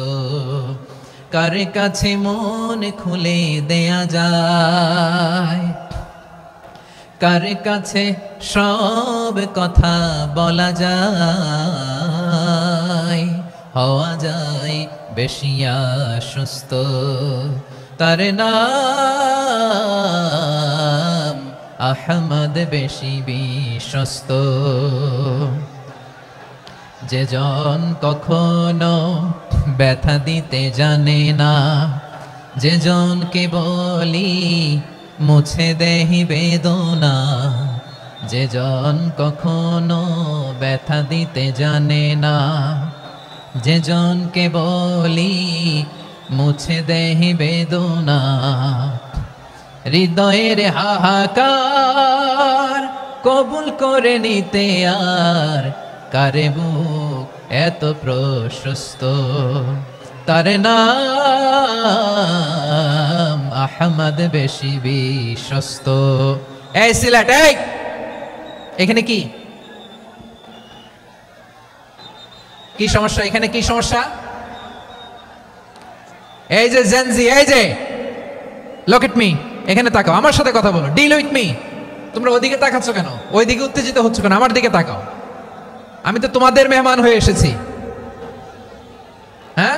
কার কাছে মন খুলে দেয়া যায়, কার কাছে সব কথা বলা যায়, হওয়া যায় বেশি আশ্বস্ত। তার নাম আহমদ, বেশি বিশ্বস্ত। যে জন কখনো ব্যথা দিতে জানে না, যে জনকে বলি মুছে দেহি বেদনা, যে জন কখনো ব্যথা দিতে জানে না, যে জনকে বলি মুছে দেহি বেদনা, হৃদয়ের হাহাকার কবুল করে নিতে আর কারে বুক এত প্রশস্ত। তার নাম আহমদ, বেশি বিশ্বস্ত। এই সিলেট, এই এখানে কি কি সমস্যা? এখানে কি সমস্যা? এই যে জেনজি, এই যে লুক এট মি, এখানে তাকাও, আমার সাথে কথা বলো, ডিল উইথ মি। তোমরা ওইদিকে তাকাচ্ছ কেন? ওইদিকে উত্তেজিত হচ্ছ কেন? আমার দিকে তাকাও, আমি তো তোমাদের মেহমান হয়ে এসেছি। হ্যাঁ,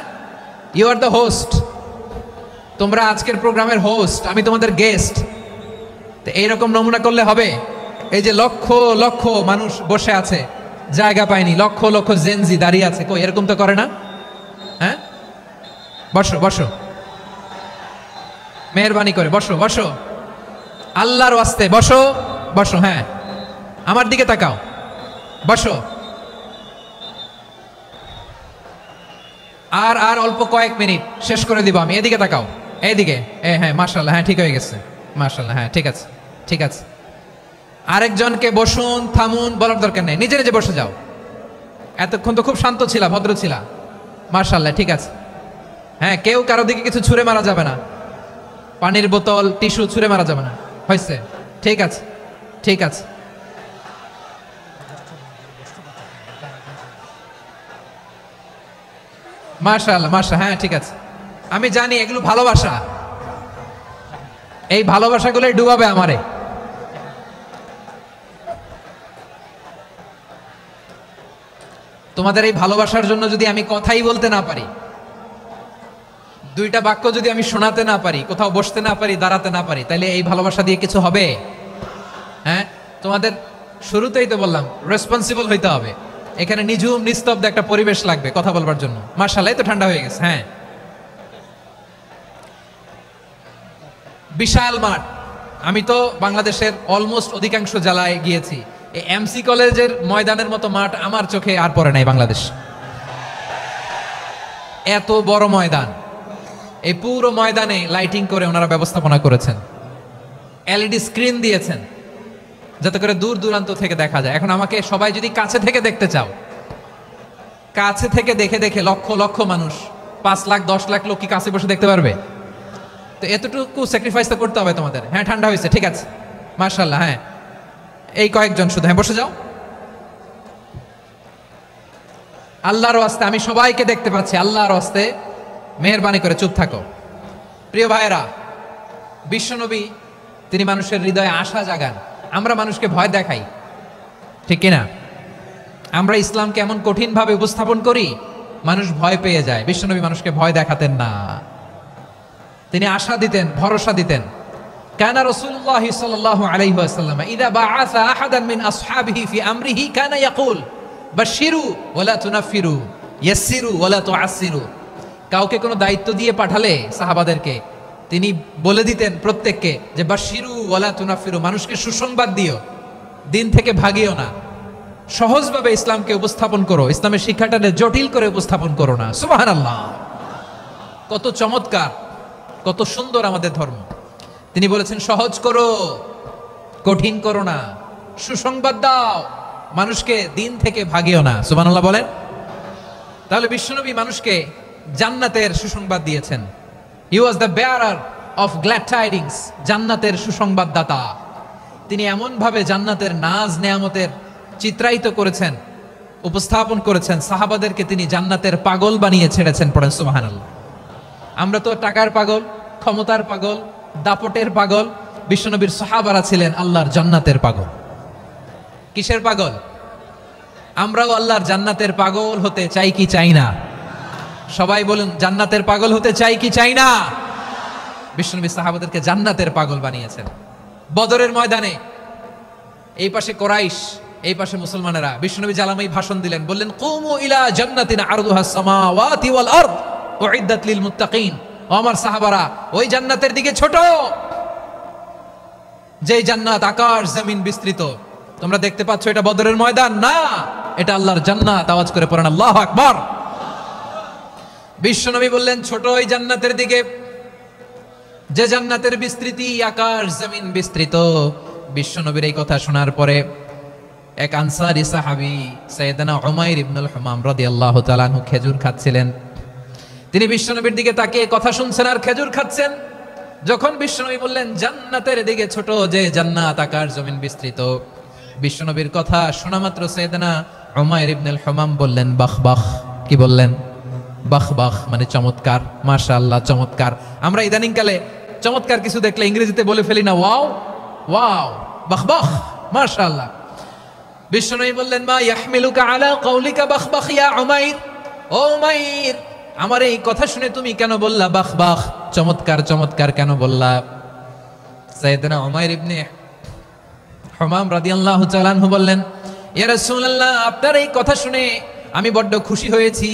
ইউ আর দ্য হোস্ট, তোমরা আজকের প্রোগ্রামের হোস্ট, আমি তোমাদের গেস্ট। তো এইরকম নমুনা করলে হবে? এই যে লক্ষ লক্ষ মানুষ বসে আছে, জায়গা পায়নি, লক্ষ লক্ষ জেনজি দাঁড়িয়ে আছে, কই এরকম তো করে না? হ্যাঁ, বসো বসো, মেহরবানি করে বসো বসো, আল্লাহর ওয়াস্তে বসো বসো। হ্যাঁ, আমার দিকে তাকাও, বসো। আর আর অল্প কয়েক মিনিট, শেষ করে দিব আমি। এদিকে তাকাও, এইদিকে। হ্যাঁ, মাশাআল্লাহ, হ্যাঁ ঠিক হয়ে গেছে, মাশাআল্লাহ, হ্যাঁ ঠিক আছে, ঠিক আছে। আরেকজনকে বসুন থামুন বলার দরকার নেই, নিজে নিজে বসে যাও। এতক্ষণ তো খুব শান্ত ছিলা, ভদ্র ছিলা, মাশাআল্লাহ, ঠিক আছে। হ্যাঁ, কেউ কারো দিকে কিছু ছুঁড়ে মারা যাবে না, পানির বোতল টিস্যু ছুঁড়ে মারা যাবে না, হয়েছে? ঠিক আছে, ঠিক আছে। মাশাআল্লাহ, মাশাআল্লাহ, হ্যাঁ ঠিক আছে। আমি জানি এগুলো ভালোবাসা, এই ভালোবাসাগুলোই ডুবাবে আমারে। তোমাদের এই ভালোবাসার জন্য যদি আমি কথাই বলতে না পারি, দুইটা বাক্য যদি আমি শোনাতে না পারি, কোথাও বসতে না পারি, দাঁড়াতে না পারি, তাহলে এই ভালোবাসা দিয়ে কিছু হবে? হ্যাঁ, তোমাদের শুরুতেই তো বললাম রেসপন্সিবল হইতে হবে। এখানে নিঝুম নিস্তব্ধ একটা পরিবেশ লাগবে কথা বলবার জন্য। মাশাআল্লাহ, তো ঠান্ডা হয়ে গেছে। হ্যাঁ, বিশাল মাঠ। আমি তো বাংলাদেশের অলমোস্ট অধিকাংশ জেলায় গিয়েছি, এই এমসি কলেজের ময়দানের মতো মাঠ আমার চোখে আর পড়ে নাই বাংলাদেশ। এত বড় ময়দান, এই পুরো ময়দানে লাইটিং করে ওনারা ব্যবস্থাপনা করেছেন, এলইডি স্ক্রিন দিয়েছেন যাতে করে দূর দূরান্ত থেকে দেখা যায়। এখন আমাকে সবাই যদি কাছে থেকে দেখতে চাও, কাছে থেকে দেখে দেখে লক্ষ লক্ষ মানুষ, 5 লাখ 10 লাখ লোক কি কাছে বসে দেখতে পারবে? তো এতটুকু স্যাক্রিফাইস তো করতে হবে তোমাদের। হ্যাঁ, ঠান্ডা হয়েছে, ঠিক আছে, মাশাআল্লাহ। হ্যাঁ, এই কয়েকজন শুধু, হ্যাঁ বসে যাও। আল্লাহর ওয়াস্তে আমি সবাইকে দেখতে পাচ্ছি, আল্লাহর ওয়াস্তে মেহেরবানি করে চুপ থাকো। প্রিয় ভাইয়েরা, বিশ্বনবী তিনি মানুষের হৃদয়ে আশা জাগান। আমরা মানুষকে ভয় দেখাই, ঠিক কিনা? আমরা ইসলামকে এমন কঠিন ভাবে উপস্থাপন করি, মানুষ ভয় পেয়ে যায়। বিশ্বনবী মানুষকে ভয় দেখাতেন না, তিনি আশা দিতেন, ভরসা দিতেন। কানা রাসূলুল্লাহ সাল্লাল্লাহু আলাইহি ওয়াসাল্লাম ইযা বাআসা আহাদান মিন আসহাবিহি ফি আমরিহি কানা ইয়াকুল বাশশিরু ওয়ালা তুনাফিরু ইয়াসসিরু ওয়ালা তুআসসিরু। কাউকে কোনো দায়িত্ব দিয়ে পাঠালে সাহাবাদেরকে তিনি বলে দিতেন প্রত্যেককে যে বাশশিরু ওয়ালা তুনাফিরু, মানুষকে সুসংবাদ দিও, দিন থেকে ভাগিও না, সহজভাবে ইসলামকে উপস্থাপন করো, ইসলামের শিক্ষাটাকে জটিল করে উপস্থাপন করো না। সুবহানাল্লাহ, কত চমৎকার, কত সুন্দর আমাদের ধর্ম। তিনি বলেছেন সহজ করো, কঠিন করো না, সুসংবাদ দাও, মানুষকে দিন থেকে ভাগিও না। সুবহানাল্লাহ বলেন। তাহলে বিশ্বনবী মানুষকে জান্নাতের সুসংবাদ দিয়েছেন। He was the bearer of glad tidings, জান্নাতের সুসংবাদদাতা। তিনি এমন ভাবে জান্নাতের নাজ নেয়ামতের চিত্রায়িত করেছেন, উপস্থাপন করেছেন, সাহাবাদেরকে তিনি জান্নাতের পাগল বানিয়ে ছেড়েছেন। পড়েন সুবহানাল্লাহ। আমরা তো টাকার পাগল, ক্ষমতার পাগল, দাপটের পাগল। বিশ্বনবীর সাহাবারা ছিলেন আল্লাহর জান্নাতের পাগল। কিসের পাগল? আমরাও আল্লাহর জান্নাতের পাগল হতে চাই কি চাই না? সবাই বলুন, জান্নাতের পাগল হতে চাই কি চাই না? বিশ্বনবী সাহাবাদেরকে জান্নাতের পাগল বানিয়েছেন। বদরের ময়দানে এই পাশে কোরাইশ, এই পাশে মুসলমানেরা। বিশ্বনবী জালামাই ভাষণ দিলেন, বললেন কুমু ইলা জান্নাতিন আরদুহাস সামাওয়াতি ওয়াল আরদ উইদ্দাত লিল মুত্তাকিন। ও আমার সাহাবারা, ওই জান্নাতের দিকে ছোট, যেই জান্নাত আকাশ জমিন বিস্তৃত। তোমরা দেখতে পাচ্ছ এটা বদরের ময়দান না, এটা আল্লাহর জান্নাত। আওয়াজ করে পড়েন আল্লাহু আকবার। বিশ্বনবী বললেন ছোট ওই জান্নাতের দিকে, যে জান্নাতের বিস্তৃতি আকাশ জমিন বিস্তৃত। বিশ্বনবীর এই কথা শোনার পরে এক আনসারী সাহাবী সাইয়েদনা উমাইর ইবনুল হুমাম রাদিয়াল্লাহু তাআলা আনহু খেজুর খাচ্ছিলেন। তিনি বিশ্বনবীর দিকে তাকিয়ে কথা শুনছেন আর খেজুর খাচ্ছেন। যখন বিশ্বনবী বললেন জান্নাতের দিকে ছোট, যে জান্নাত আকাশ জমিন বিস্তৃত, বিশ্বনবীর কথা শোনা মাত্র সাইয়েদনা উমাইর ইবনুল হুমাম বললেন বাহ বাহ। কি বললেন? বাহ বাহ মানে চমৎকার, মাশাআল্লাহ চমৎকার। আমরা ইদানিং কালে চমৎকার কিছু দেখলে ইংরেজিতে বলে ফেলি না ওয়াও ওয়াও, বাহ বাহ, মাশাআল্লাহ। বিশ্বনবী বললেন মা ইয়াহমিলুকা আলা কাউলিকা বাহ বাহ ইয়া উমাইর, ও উমাইর আমার এই কথা শুনে তুমি কেন বললা বাহ বাহ, চমৎকার চমৎকার কেন বললা? সাইয়েদনা উমাইর ইবনে হুমাম রাদিয়াল্লাহু তাআলা আনহু বললেন ইয়া রাসূলুল্লাহ আপনার এই কথা শুনে আমি বড্ড খুশি হয়েছি,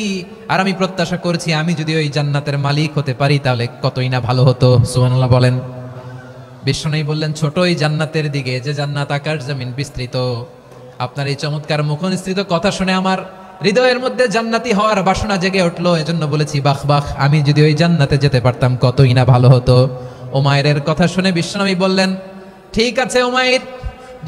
আর আমি প্রত্যাশা করছি আমি যদি ওই জান্নাতের মালিক হতে পারি তাহলে কতই না ভালো হতো। সুবহানাল্লাহ বলেন। বিশ্বনবী বললেন ছোট এই জান্নাতের দিকে, যে জান্নাত আকাশ জমিন বিস্তৃত, আপনার এই চমৎকার মুখনিসৃত কথা শুনে আমার হৃদয়ের মধ্যে জান্নাতি হওয়ার বাসনা জেগে উঠলো, এজন্য বলেছি বাহ বাহ, আমি যদি ওই জান্নাতে যেতে পারতাম কতই না ভালো হতো। উমাইরের কথা শুনে বিশ্বনবী বললেন ঠিক আছে উমাইর,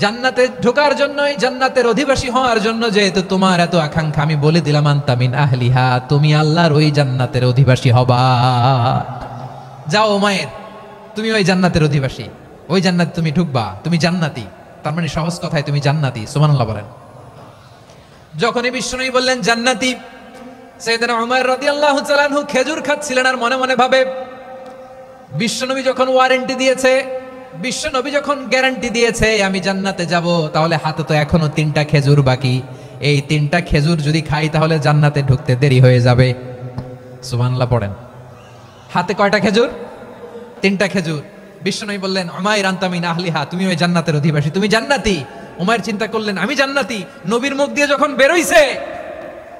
জান্নাতে ঢোকার জন্য, জান্নাতের অধিবাসী হওয়ার জন্য যেহেতু তোমার এত আকাঙ্ক্ষা, আমি বলে দিলাম আনতা মিন আহলিহা, তুমি আল্লাহর ওই জান্নাতের অধিবাসী হবা। যাও উমাইর, তুমি ওই জান্নাতের অধিবাসী, ওই জান্নাতে তুমি ঢুকবা, তুমি জান্নাতি। তার মানে সহজ কথায় তুমি জান্নাতি। সুবহানাল্লাহ বলেন। যখনই বিশ্বনবী বললেন জান্নাতি, সাইয়েদনা উমর রাদিয়াল্লাহু তাআলা আনহু খেজুর খাচ্ছিলেন আর মনে মনে ভাবে বিশ্বনবী যখন ওয়ারেন্টি দিয়েছে, বিশ্বনবী যখন গ্যারান্টি দিয়েছে আমি জান্নাতে যাব, তাহলে হাতে তো এখনো 3টা খেজুর বাকি, এই 3টা খেজুর যদি খাই তাহলে জান্নাতে ঢুকতে দেরি হয়ে যাবে। সুবহানাল্লাহ পড়েন। হাতে কয়টা খেজুর? 3টা খেজুর। বিশ্বনবী বললেন উমাইর আনতা মিন আহলিহা, তুমি ওই জান্নাতের অধিবাসী, তুমি জান্নাতি। উমাইর চিন্তা করলেন আমি জান্নাতি, নবীর মুখ দিয়ে যখন বেরোইছে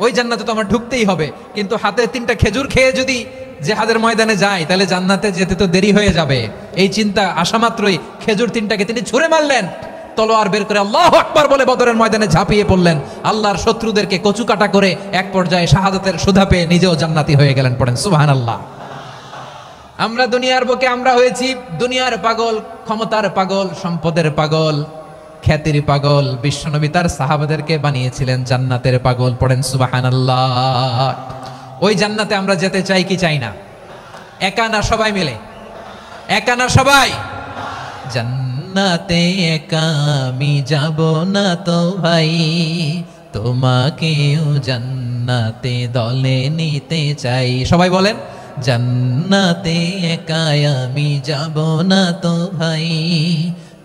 ওই জান্নাতে তো আমার ঢুকতেই হবে, কিন্তু হাতে 3টা খেজুর খেয়ে যদি জিহাদের ময়দানে যায় তাহলে জান্নাতে যেতে তো দেরি হয়ে যাবে। এই চিন্তা আসা মাত্রই খেজুর 3টাকে তিনি ছুঁড়ে মারলেন, তলোয়ার বের করে আল্লাহু আকবার বলে বদরের ময়দানে ঝাঁপিয়ে পড়লেন, আল্লাহর শত্রুদেরকে কচুকাটা করে এক পর্যায়ে শাহাদাতের সুধা পেয়ে নিজেও জান্নাতি হয়ে গেলেন। পড়েন সুবহানাল্লাহ। আমরা দুনিয়ার বুকে আমরা হয়েছি দুনিয়ার পাগল, ক্ষমতার পাগল, সম্পদের পাগল, খ্যাতির পাগল। বিশ্বনবী তার সাহাবাদেরকে বানিয়েছিলেন জান্নাতের পাগল। পড়েন সুবহানাল্লাহ। ওই জান্নাতে আমরা যেতে চাই কি চাই না? একা না সবাই মিলে? একা না সবাই? জান্নাতে একা আমি যাব না তো ভাই, তোমাকেও জান্নাতে দলে নিতে চাই। সবাই বলেন জান্নাতে একা আমি যাব না তো ভাই,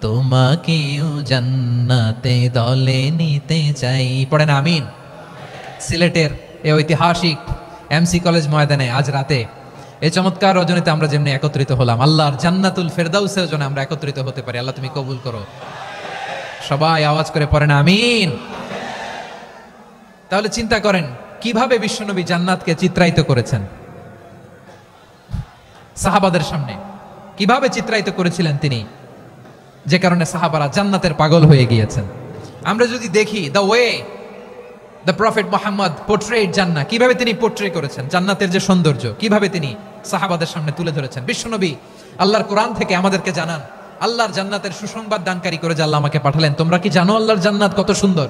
তোমাকেও জান্নাতে দলে নিতে চাই। পড়েন আমিন। সিলেটের এই ঐতিহাসিক এমসি কলেজ ময়দানে আজ রাতে এই চমৎকার রজনীতে আমরা যেমনি একত্রিত হলাম, আল্লাহর জান্নাতুল ফেরদাউসের জন্য আমরা একত্রিত হতে পারি। আল্লাহ তুমি কবুল করো। সবাই আওয়াজ করে পড়েন আমিন। তাহলে চিন্তা করেন কিভাবে বিশ্বনবী জান্নাতকে চিত্রায়িত করেছেন সাহাবাদের সামনে, কিভাবে চিত্রায়িত করেছিলেন তিনি, যে কারণে সাহাবারা জান্নাতের পাগল হয়ে গিয়েছেন। আমরা যদি দেখি the way the prophet Muhammad portrait জান্নাত, কিভাবে তিনি পোর্ট্রে করেছেন জান্নাতের যে সৌন্দর্য, কিভাবে তিনি সাহাবাদের সামনে তুলে ধরেছেন। বিশ্বনবী আল্লাহর কোরআন থেকে আমাদেরকে জানান, আল্লাহর জান্নাতের সুসংবাদ দানকারী করে যে আল্লাহ আমাকে পাঠালেন। তোমরা কি জানো আল্লাহর জান্নাত কত সুন্দর?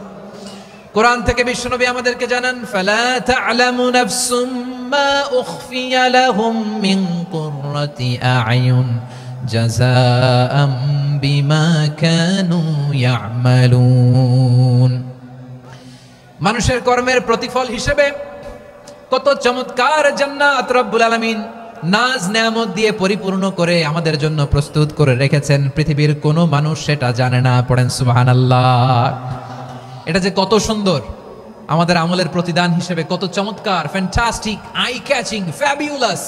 কোরআন থেকে বিশ্বনবী আমাদেরকে জানান, ফালা তা'লামু নাফসুম মা উখফিয়া লাহুম মিন কুররাতি আ'য়ুন জাযাআম বিমা কানু ইয়া'মালুন। মানুষের কর্মের প্রতিফল হিসেবে কত চমৎকার জান্নাত রব্বুল আলামিন নাজ নেয়ামত দিয়ে পরিপূর্ণ করে আমাদের জন্য প্রস্তুত করে রেখেছেন। পৃথিবীর কোনো মানুষ সেটা জানে না। পড়েন সুবহানাল্লাহ। এটা যে কত সুন্দর, আমাদের আমলের প্রতিদান হিসেবে কত চমৎকার, fantastic, eye catching, fabulous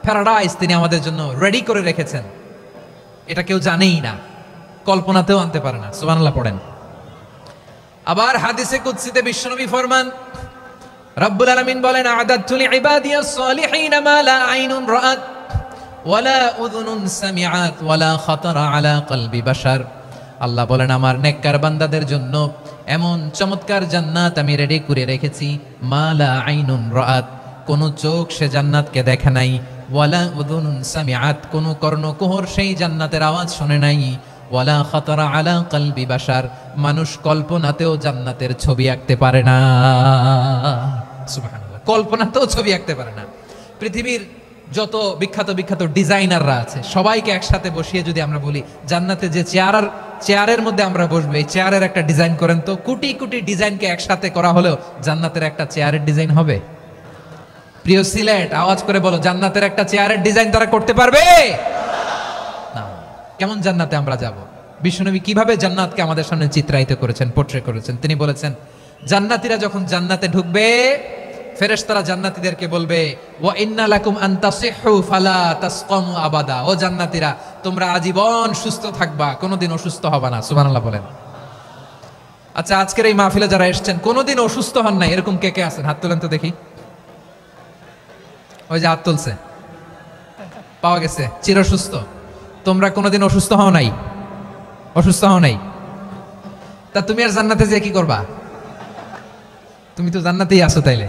paradise তিনি আমাদের জন্য রেডি করে রেখেছেন। এটা কেউ জানেই না, কল্পনাতেও আনতে পারে না। সুবহানাল্লাহ পড়েন। আবার হাদিসে কুদসিতে বিশ্বনবী ফরমান, রব্বুল আলামিন বলেন, আ'দাদতু লিইবাদিয়াস সালিহিন মা লা আইনুন রাআত ওয়ালা উযুনুন সামিআত ওয়ালা খাতারা আলা কলবি বাশার। আল্লাহ বলেন আমার নেককার বান্দাদের জন্য এমন চমৎকার জান্নাত আমি রেডি করে রেখেছি, মা লা আইনুন রাআত, কোন চোখ সে জান্নাতকে দেখে নাই, ওয়ালা উযুনুন সামিআত, কোন কর্ণকুহর সেই জান্নাতের আওয়াজ শুনে নাই, ওয়ালা খাতারা আলা কলবি বাশার, মানুষ কল্পনাতেও জান্নাতের ছবি আঁকতে পারে না। সুবহানাল্লাহ, কল্পনাতেও ছবি আঁকতে পারে না। পৃথিবীর যত বিখ্যাত বিখ্যাত ডিজাইনাররা আছে সবাইকে একসাথে বসিয়ে যদি আমরা বলি জান্নাতে যে চেয়ারের মধ্যে আমরা বসবো, এই চেয়ারের একটা ডিজাইন করেন তো, কোটি কোটি ডিজাইনকে একসাথে করা হলেও জান্নাতের একটা চেয়ারের ডিজাইন হবে? প্রিয় সিলেট, আওয়াজ করে বলো, জান্নাতের একটা চেয়ারের ডিজাইন তারা করতে পারবে না? কেমন জান্নাতে আমরা যাব? বিশ্বনবী কিভাবে জান্নাতকে আমাদের সামনে চিত্রায়িত করেছেন, পোর্ট্রে করেছেন? তিনি বলেছেন, জান্নাতীরা যখন জান্নাতে ঢুকবে, ফেরেশতারা জান্নাতীদেরকে বলবে, ওয়া ইন্না লাকুম আন তাসিহু ফালা তাসকামু আবাদা। ও জান্নাতীরা, তোমরা আজীবন সুস্থ থাকবা, কোনোদিন অসুস্থ হবে না। সুবহানাল্লাহ বলেন। আচ্ছা, আজকের এই মাহফিলে যারা এসেছেন কোনোদিন অসুস্থ হন নাই, এরকম কে কে আছেন? হাত তোলেন তো দেখি। ওই যে হাত তুলছে, পাওয়া গেছে, চির সুস্থ। তোমরা কোনোদিন অসুস্থ হও নাই? অসুস্থ হও নাই? তা তুমি আর জান্নাতে যে কি করবা? তুমি তো জান্নাতেই আছো তাইলে।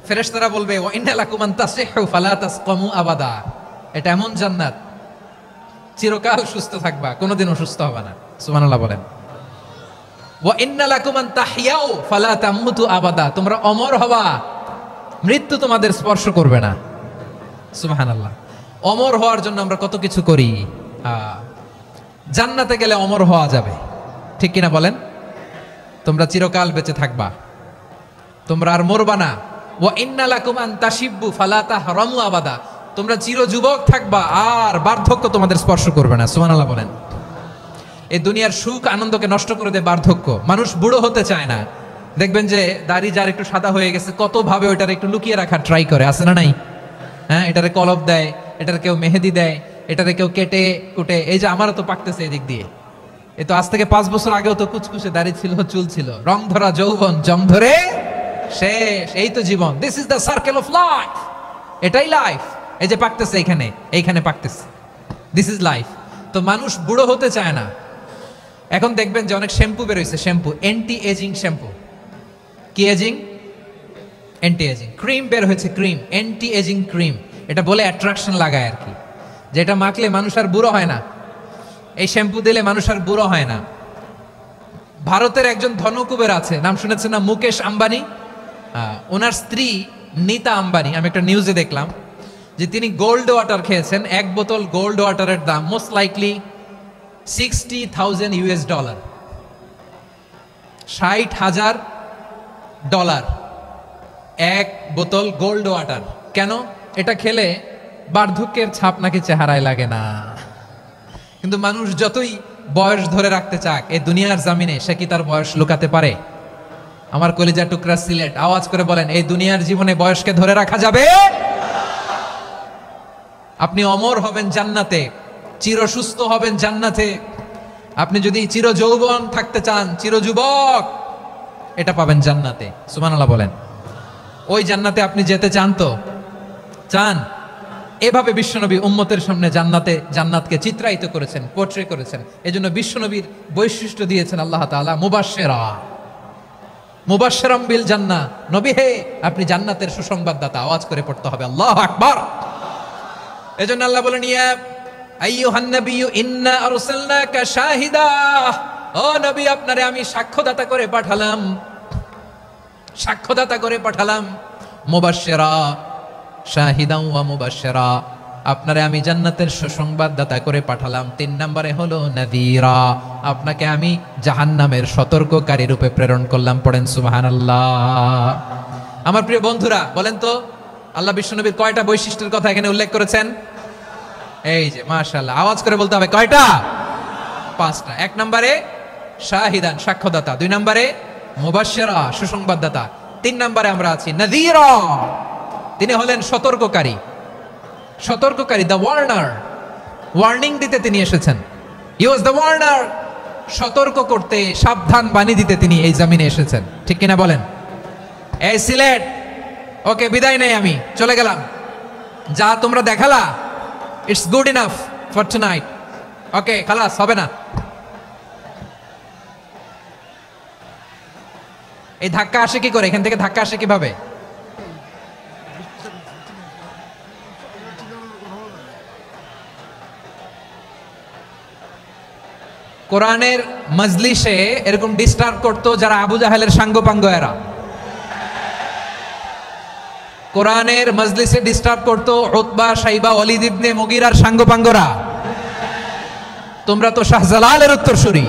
ফেরেশতারা বলবে, ওয়া ইন্না লাকুম আন তাসিহু ফালা তাসকামু আবাদা। এটা এমন জান্নাত, চিরকাল সুস্থ থাকবা, কোনোদিন অসুস্থ হবে না। সুবহানাল্লাহ বলেন। ওয়া ইন্না লাকুম আন তাহইয়াউ ফালা তামুতু আবাদা। তোমরা অমর হবা, মৃত্যু তোমাদের স্পর্শ করবে না। সুবহানাল্লাহ। অমর হওয়ার জন্য আমরা কত কিছু করি। জান্নাতে গেলে অমর হওয়া যাবে, ঠিক কিনা বলেন? তোমরা চিরকাল বেঁচে থাকবা, তোমরা আর মরবা না। ওয়া ইন্না লাকুম আন তাশিব্বু ফালা তাহরামু আবাদা। তোমরা চির যুবক থাকবা, আর বার্ধক্য তোমাদের স্পর্শ করবে না। সুবহানাল্লাহ বলেন। এই দুনিয়ার সুখ আনন্দকে নষ্ট করে দেয় বার্ধক্য। মানুষ বুড়ো হতে চায় না। দেখবেন যে দাড়ি যার একটু সাদা হয়ে গেছে, কত ভাবে ওইটার একটু লুকিয়ে রাখার ট্রাই করে, আছে না নাই? হ্যাঁ, এটারে কলপ দেয়, এটার কেউ মেহেদি দেয়, এটারে কেউ কেটে কুটে। এই যে আমারও তো পাকতেছে এদিক দিয়ে। এই তো আজ থেকে 5 বছর আগেও তো কুচকুচে দাড়ি ছিল, চুল ছিল, রং ধরা যৌবন, জং ধরে শেষ। এই তো জীবন। This is the circle of life. এটাই লাইফ। এই যে পাকতেছে এইখানে, এইখানে পাকতেছে। This is life. তো মানুষ বুড়ো হতে চায় না। এখন দেখবেন যে অনেক শ্যাম্পু বেরোইছে, শ্যাম্পু, অ্যান্টি এজিং শ্যাম্পু। কি এজিং? Anti aging. ক্রিম বের হয়েছে, ক্রিম, অ্যান্টি এজিং ক্রিম। এটা বলে অ্যাট্রাকশন লাগায় আর কি, যেটা মাখলে মানুষ আর বুড়ো হয় না। এই শ্যাম্পু দিলে মানুষ আর বুড়ো হয় না। ভারতের একজন ধনকুবের আছে, নাম শুনেছেন না? মুকেশ আম্বানি। ওনার স্ত্রী নীতা আম্বানি, আমি একটা নিউজে দেখলাম যে তিনি গোল্ড ওয়াটার খেয়েছেন। 1 বোতল গোল্ড ওয়াটারের দাম মোস্ট লাইকলি $60,000 $60,000 1 বোতল গোল্ড ওয়াটার। কেন? এটা খেলে বার্ধক্যের ছাপ নাকি চেহারায় লাগে না। কিন্তু মানুষ যতই বয়স ধরে রাখতে চাক এই দুনিয়ার জামিনে, সে কি তার বয়স লুকাতে পারে? আমার কলিজা টুকরা সিলেট, আওয়াজ করে বলেন, এই দুনিয়ার জীবনে বয়সকে ধরে রাখা যাবে? আপনি অমর হবেন জান্নাতে, চির সুস্থ হবেন জান্নাতে। আপনি যদি চির যৌবন থাকতে চান, চির যুবক, এটা পাবেন জান্নাতে। সুবহানাল্লাহ বলেন। ওই জান্নাতে আপনি যেতে চান তো? চান? এভাবে বিশ্বনবী উম্মতের সামনে জান্নাতকে চিত্রায়িত করেছেন, পোর্ট্রে করেছেন। এজন্য বিশ্বনবীর বৈশিষ্ট্য দিয়েছেন আল্লাহ তাআলা মুবাশশিরাম বিল জান্নাহ। নবী হে, আপনি জান্নাতের সুসংবাদদাতা। আওয়াজ করে পড়তে হবে আল্লাহু আকবার। এজন্য আল্লাহ বলেন, ইয়া আইয়ুহান নাবিয়্যু ইন্না আরসালনাকা শাহিদা। ও নবী, আপনারে আমি সাক্ষ্যদাতা করে পাঠালাম, সাক্ষ্যদাতা করে পাঠালাম। মুবাশশিরা, শাহিদাও ওয়া মুবাশশিরা, আপনারে আমি জান্নাতের সুসংবাদদাতা করে পাঠালাম। 3 নম্বরে হলো নাযীরা, আপনাকে আমি জাহান্নামের সতর্ককারী রূপে প্রেরণ করলাম। পড়েন সুবহানাল্লাহ। আমার প্রিয় বন্ধুরা, বলেন তো আল্লাহ বিশ্বনবীর কয়টা বৈশিষ্ট্যের কথা এখানে উল্লেখ করেছেন? এই যে মাশাআল্লাহ, আওয়াজ করে বলতে হবে কয়টা? 5টা। 1 নম্বরে শাহিদান, সাক্ষ্যদাতা। 2 নম্বরে মুবাশশিরা, সুসংবাদদাতা। 3 নম্বরে আমরা আছি নাযীরা, তিনি হলেন সতর্ককারী। সতর্ককারী, দ্য ওয়ার্নার, ওয়ার্নিং দিতে তিনি এসেছেন। হি ওয়াজ দ্য ওয়ার্নার, সতর্ক করতে, সাবধান বাণী দিতে তিনি এই জমিনে এসেছেন। ঠিক কিনা বলেন? এই সিলেট, ওকে বিদায় নেই, আমি চলে গেলাম। যা তোমরা দেখালা, it's good enough for tonight. Okay, খালাস, হবে না। এই ধাক্কা আসে কি করে? এখান থেকে ধাক্কা আসে কিভাবে? কোরআনের মজলিসে এরকম ডিস্টার্ব করতো যারা আবু জাহেলের সাঙ্গপাঙ্গ এরা। কোরআনের মজলিসে ডিস্টার্ব করতো উতবা, শাইবা, ওয়ালিদ ইবনে মুগীরার সাঙ্গপাঙ্গরা। তোমরা তো শাহজালালের উত্তরসূরি,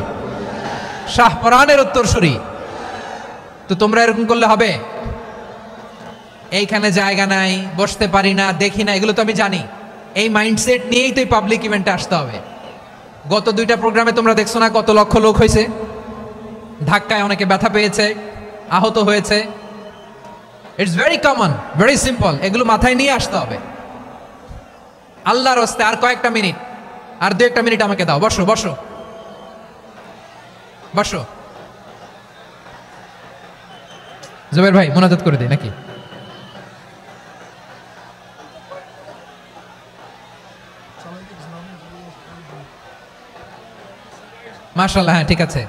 শাহপরানের উত্তরসূরি, তো তোমরা এরকম করলে হবে? এইখানে জায়গা নাই, বসতে পারি না, দেখি না, এগুলো তো আমি জানি। এই মাইন্ডসেট নিয়েই তো এই পাবলিক ইভেন্টে আসতে হবে। গত 2টা প্রোগ্রামে তোমরা দেখছো না কত লক্ষ লোক হয়েছে, ধাক্কায় অনেকে ব্যথা পেয়েছে, আহত হয়েছে। It's very common, very simple. এগুলো মাথায় নিয়ে আসতে হবে। আল্লাহর হস্তে আর কয়েকটা মিনিট, আর 2-1 মিনিট আমাকে দাও। বসো বসো বসো। জুবাইর ভাই মোনাজাত করে দিই নাকি? মাশাআল্লাহ, হ্যাঁ ঠিক আছে।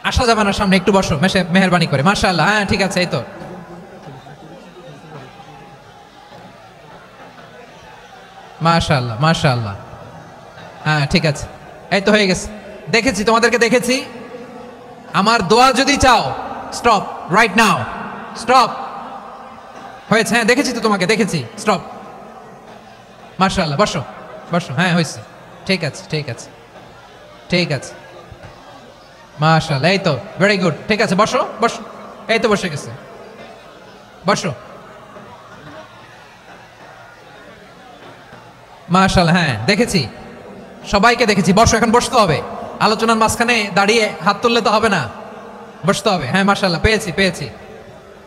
আসা যাবে না সামনে, একটু বসো মেহেরবানি করে। মাশাআল্লাহ, হ্যাঁ ঠিক আছে। এই তো মাশাআল্লাহ মাশাআল্লাহ, হ্যাঁ ঠিক আছে। এই তো হয়ে গেছে। দেখেছি তোমাদেরকে, দেখেছি। আমার দোয়া যদি চাও, স্টপ রাইট নাও, স্টপ। হয়েছে, হ্যাঁ দেখেছি তো তোমাকে, দেখেছি। স্টপ। মাশাআল্লাহ, বসো বসো। হ্যাঁ হয়েছে, ঠিক আছে ঠিক আছে ঠিক আছে। মাশাআল্লাহ, এই তো ভেরি গুড। ঠিক আছে, বসো বসো। এই তো বসে গেছে, বসো। মাশাআল্লাহ, হ্যাঁ দেখেছি, সবাইকে দেখেছি। বসো, এখন বসতে হবে। আলোচনার মাঝখানে দাঁড়িয়ে হাত তুললে তো হবে না, বসতে হবে। হ্যাঁ মাশাআল্লাহ, পেয়েছি পেয়েছি।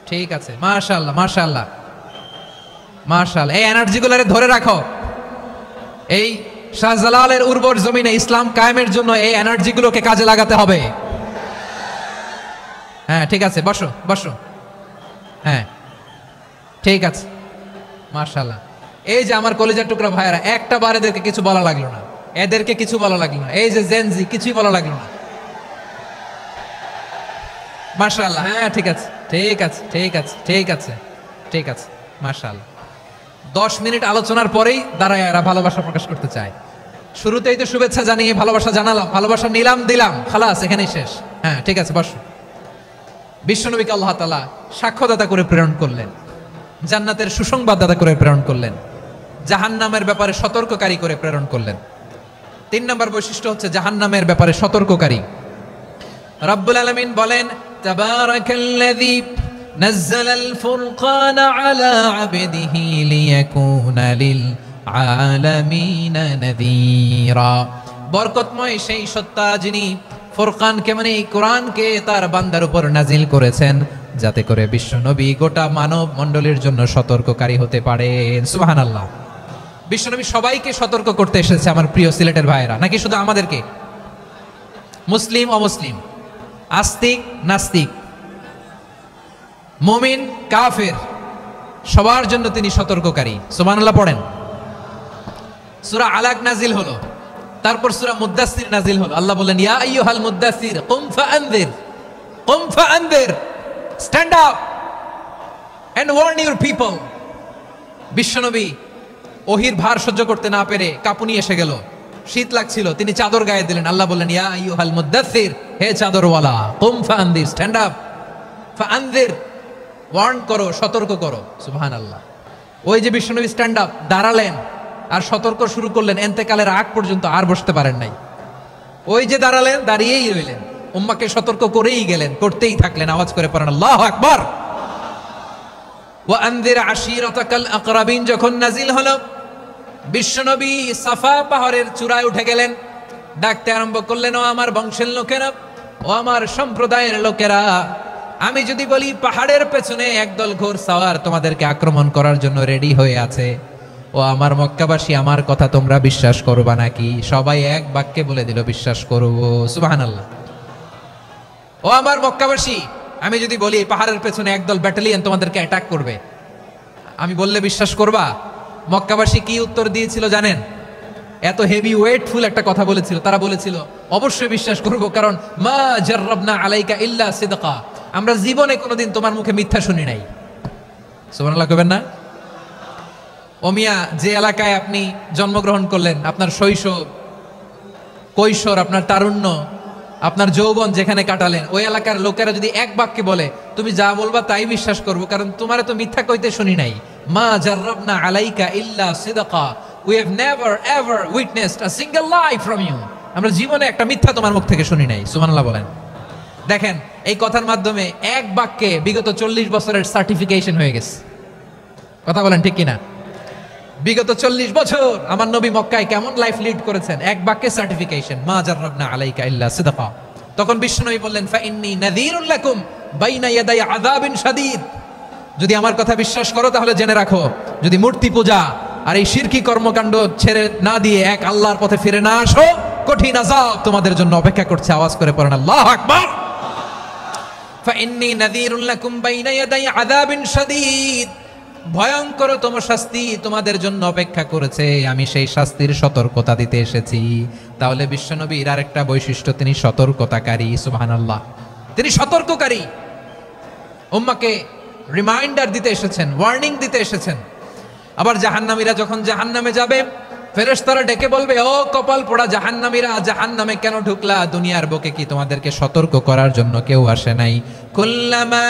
ঠিক আছে, মাশাআল্লাহ মাশাআল্লাহ মাশাআল্লাহ। এই এনার্জিগুলোরে ধরে রাখো। এই শাহজালালের উর্বর জমিনে ইসলাম কায়েমের জন্য এই এনার্জিগুলোকে কাজে লাগাতে হবে। হ্যাঁ ঠিক আছে, বসো বসো। হ্যাঁ ঠিক আছে, মাশাআল্লাহ। এই যে আমার কলিজার টুকরা ভাইয়েরা, একটা বার এদেরকে কিছু বলা লাগলো না, এদেরকে কিছু বলা লাগলো না। এই যে জেনজি, কিছুই বলা লাগলো না। মাশাআল্লাহ, হ্যাঁ ঠিক আছে ঠিক আছে ঠিক আছে ঠিক আছে ঠিক আছে। মাশাআল্লাহ। 10 মিনিট আলোচনার পরেই দাঁড়ায় এরা ভালোবাসা প্রকাশ করতে চায়। শুরুতেই তো শুভেচ্ছা জানিয়ে ভালোবাসা জানালাম, ভালোবাসা নিলাম, দিলাম, খালাস, এখানেই শেষ। হ্যাঁ ঠিক আছে, বসো। বিশ্বনবীকে আল্লাহ তাআলা সাক্ষ্যদাতা করে প্রেরণ করলেন, জান্নাতের সুসংবাদদাতা করে প্রেরণ করলেন, জাহান্নামের ব্যাপারে সতর্ককারী করে প্রেরণ করলেন। 3 নম্বর বৈশিষ্ট্য হচ্ছে জাহান্নামের ব্যাপারে সতর্ককারী। রব্বুল আলামিন বলেন, তাবারাকাল্লাযী নাযালাল ফুরকানা আলা আবদিহি লিয়াকুনা লিল আলামিনা নাযীরা। বরকতময় সেই সত্তা যিনি ফুরকানকে মানে কোরআনকে তার বান্দার উপর নাজিল করেছেন, যাতে করে বিশ্ব নবী গোটা মানব মণ্ডলীর জন্য সতর্ককারী হতে পারেন। সুবহানাল্লাহ। বিশ্বনবী সবাইকে সতর্ক করতে এসেছে, আমার প্রিয় সিলেটের ভাইয়েরা। নাকি শুধু আমাদেরকে? মুসলিম অমুসলিম, আস্তিক নাস্তিক, মুমিন কাফের, সবার জন্য তিনি সতর্ককারী। সুবহানাল্লাহ পড়েন। সূরা আলাক নাজিল হলো, তারপর সূরা মুদ্দাসসির নাজিল হলো। আল্লাহ বলেন, ইয়া আইয়ুহাল মুদ্দাসসির কুম ফাআনযির, কুম ফাআনযির, stand up and warn your people. বিশ্বনবী ওহির ভার সহ্য করতে না পেরে কাঁপুনি এসে গেল, শীত লাগছিল, তিনি চাদর গায়ে দিলেন। আল্লাহ বললেন, ইয়া আইয়ুহাল মুদ্দাসসির, হে চাদরওয়ালা, কুম ফাআনযির, স্ট্যান্ড আপ, ফাআনযির, ওয়ার্ন করো, সতর্ক করো। সুবহানাল্লাহ। ওই যে বিশ্বনবী স্ট্যান্ড আপ, দাঁড়ালেন আর সতর্ক শুরু করলেন, এন্তেকালের আগ পর্যন্ত আর বসতে পারেন নাই। ওই যে দাঁড়ালেন, দাঁড়িয়েই রইলেন, উম্মাকে সতর্ক করেই গেলেন, করতেই থাকলেন। আওয়াজ করে পড়েন আল্লাহু আকবার। ওয়া আনযির আশীরাতাকাল আকরাবিন যখন নাজিল হলো, বিশ্বনবী সাফা পাহাড়ের চূড়ায় উঠে গেলেন, ডাকতে আরম্ভ করলেন, ও আমার বংশের লোকেরা, ও আমার সম্প্রদায়ের লোকেরা, আমি যদি বলি পাহাড়ের পেছনে একদল ঘোড়সাওয়ার তোমাদেরকে আক্রমণ করার জন্য রেডি হয়ে আছে, ও আমার মক্কাবাসী, আমার কথা তোমরা বিশ্বাস করবা নাকি? সবাই এক বাক্যে বলে দিল, বিশ্বাস করব। সুবহানাল্লাহ। ও আমার মক্কাবাসী, আমি যদি বলি পাহাড়ের পেছনে একদল ব্যাটালিয়ন তোমাদেরকে অ্যাটাক করবে, আমি বললে বিশ্বাস করবা? মক্কাবাসী কি উত্তর দিয়েছিল জানেন? এত হেভি ওয়েটফুল একটা কথা বলেছিল। তারা বলেছিল, অবশ্যই বিশ্বাস করব, কারণ মা জাররাবনা আলাইকা ইল্লা সিদকা, আমরা জীবনে কোনোদিন তোমার মুখে মিথ্যা শুনি নাই। সুবহানাল্লাহ কইবেন না? ও মিয়া, যে এলাকায় আপনি জন্মগ্রহণ করলেন, আপনার শৈশব, কৈশোর, আপনার তারুণ্য, আপনার যৌবন যেখানে কাটালেন, ওই এলাকার লোকেরা যদি এক বাক্যে বলে তুমি যা বলবা তাই বিশ্বাস করব, কারণ তোমারে তো মিথ্যা কইতে শুনি নাই। মা জাররাবনা আলাইকা ইল্লা সিদকা, we have never ever witnessed a single lie from you, আমরা জীবনে একটা মিথ্যা তোমার মুখ থেকে শুনি নাই। সুবহানাল্লাহ বলেন। দেখেন এই কথার মাধ্যমে এক বাক্যে বিগত 40 বছরের সার্টিফিকেশন হয়ে গেছে। কথা বলেন ঠিক কিনা? বিগত 40 বছর আমার নবী মক্কায় কেমন লাইফ লিড করেছেন, এক বাক্যে সার্টিফিকেশন, মা জাররাবনা আলাইকা ইল্লা সিদকা। তখন বিশ্বনবী বললেন, ফাইন্নী নাযীরুল লাকুম বাইনা ইয়াদাই আযাবিন শাদীদ। যদি আমার কথা বিশ্বাস করো তাহলে জেনে রাখো, যদি মূর্তি পূজা আর এই শিরকি কর্মকাণ্ড ছেড়ে না দিয়ে এক আল্লাহর পথে ফিরে না আসো, কঠিন আযাব তোমাদের জন্য অপেক্ষা করছে। আওয়াজ করে পড়েন আল্লাহু আকবার। ফাইন্নী নাযীরুল লাকুম বাইনা ইয়াদাই আযাবিন শাদীদ, ভয়ঙ্কর তোমার শাস্তি তোমাদের জন্য অপেক্ষা করেছে, আমি সেই শাস্তির সতর্কতা দিতে এসেছি। তাহলে বিশ্বনবীর আরেকটা বৈশিষ্ট্য, তিনি সতর্কতাকারী। সুবহানাল্লাহ, তিনি সতর্ককারী। উম্মাহকে রিমাইন্ডার দিতে এসেছেন, ওয়ার্নিং দিতে এসেছেন। আবার জাহান্নামীরা যখন জাহান্নামে যাবে, ফেরেশতারা ডেকে বলবে, ও কপাল পোড়া জাহান্নামীরা, জাহান্নামে কেন ঢুকলা? দুনিয়ার বুকে কি তোমাদেরকে সতর্ক করার জন্য কেউ আসে নাই? কুল্লামা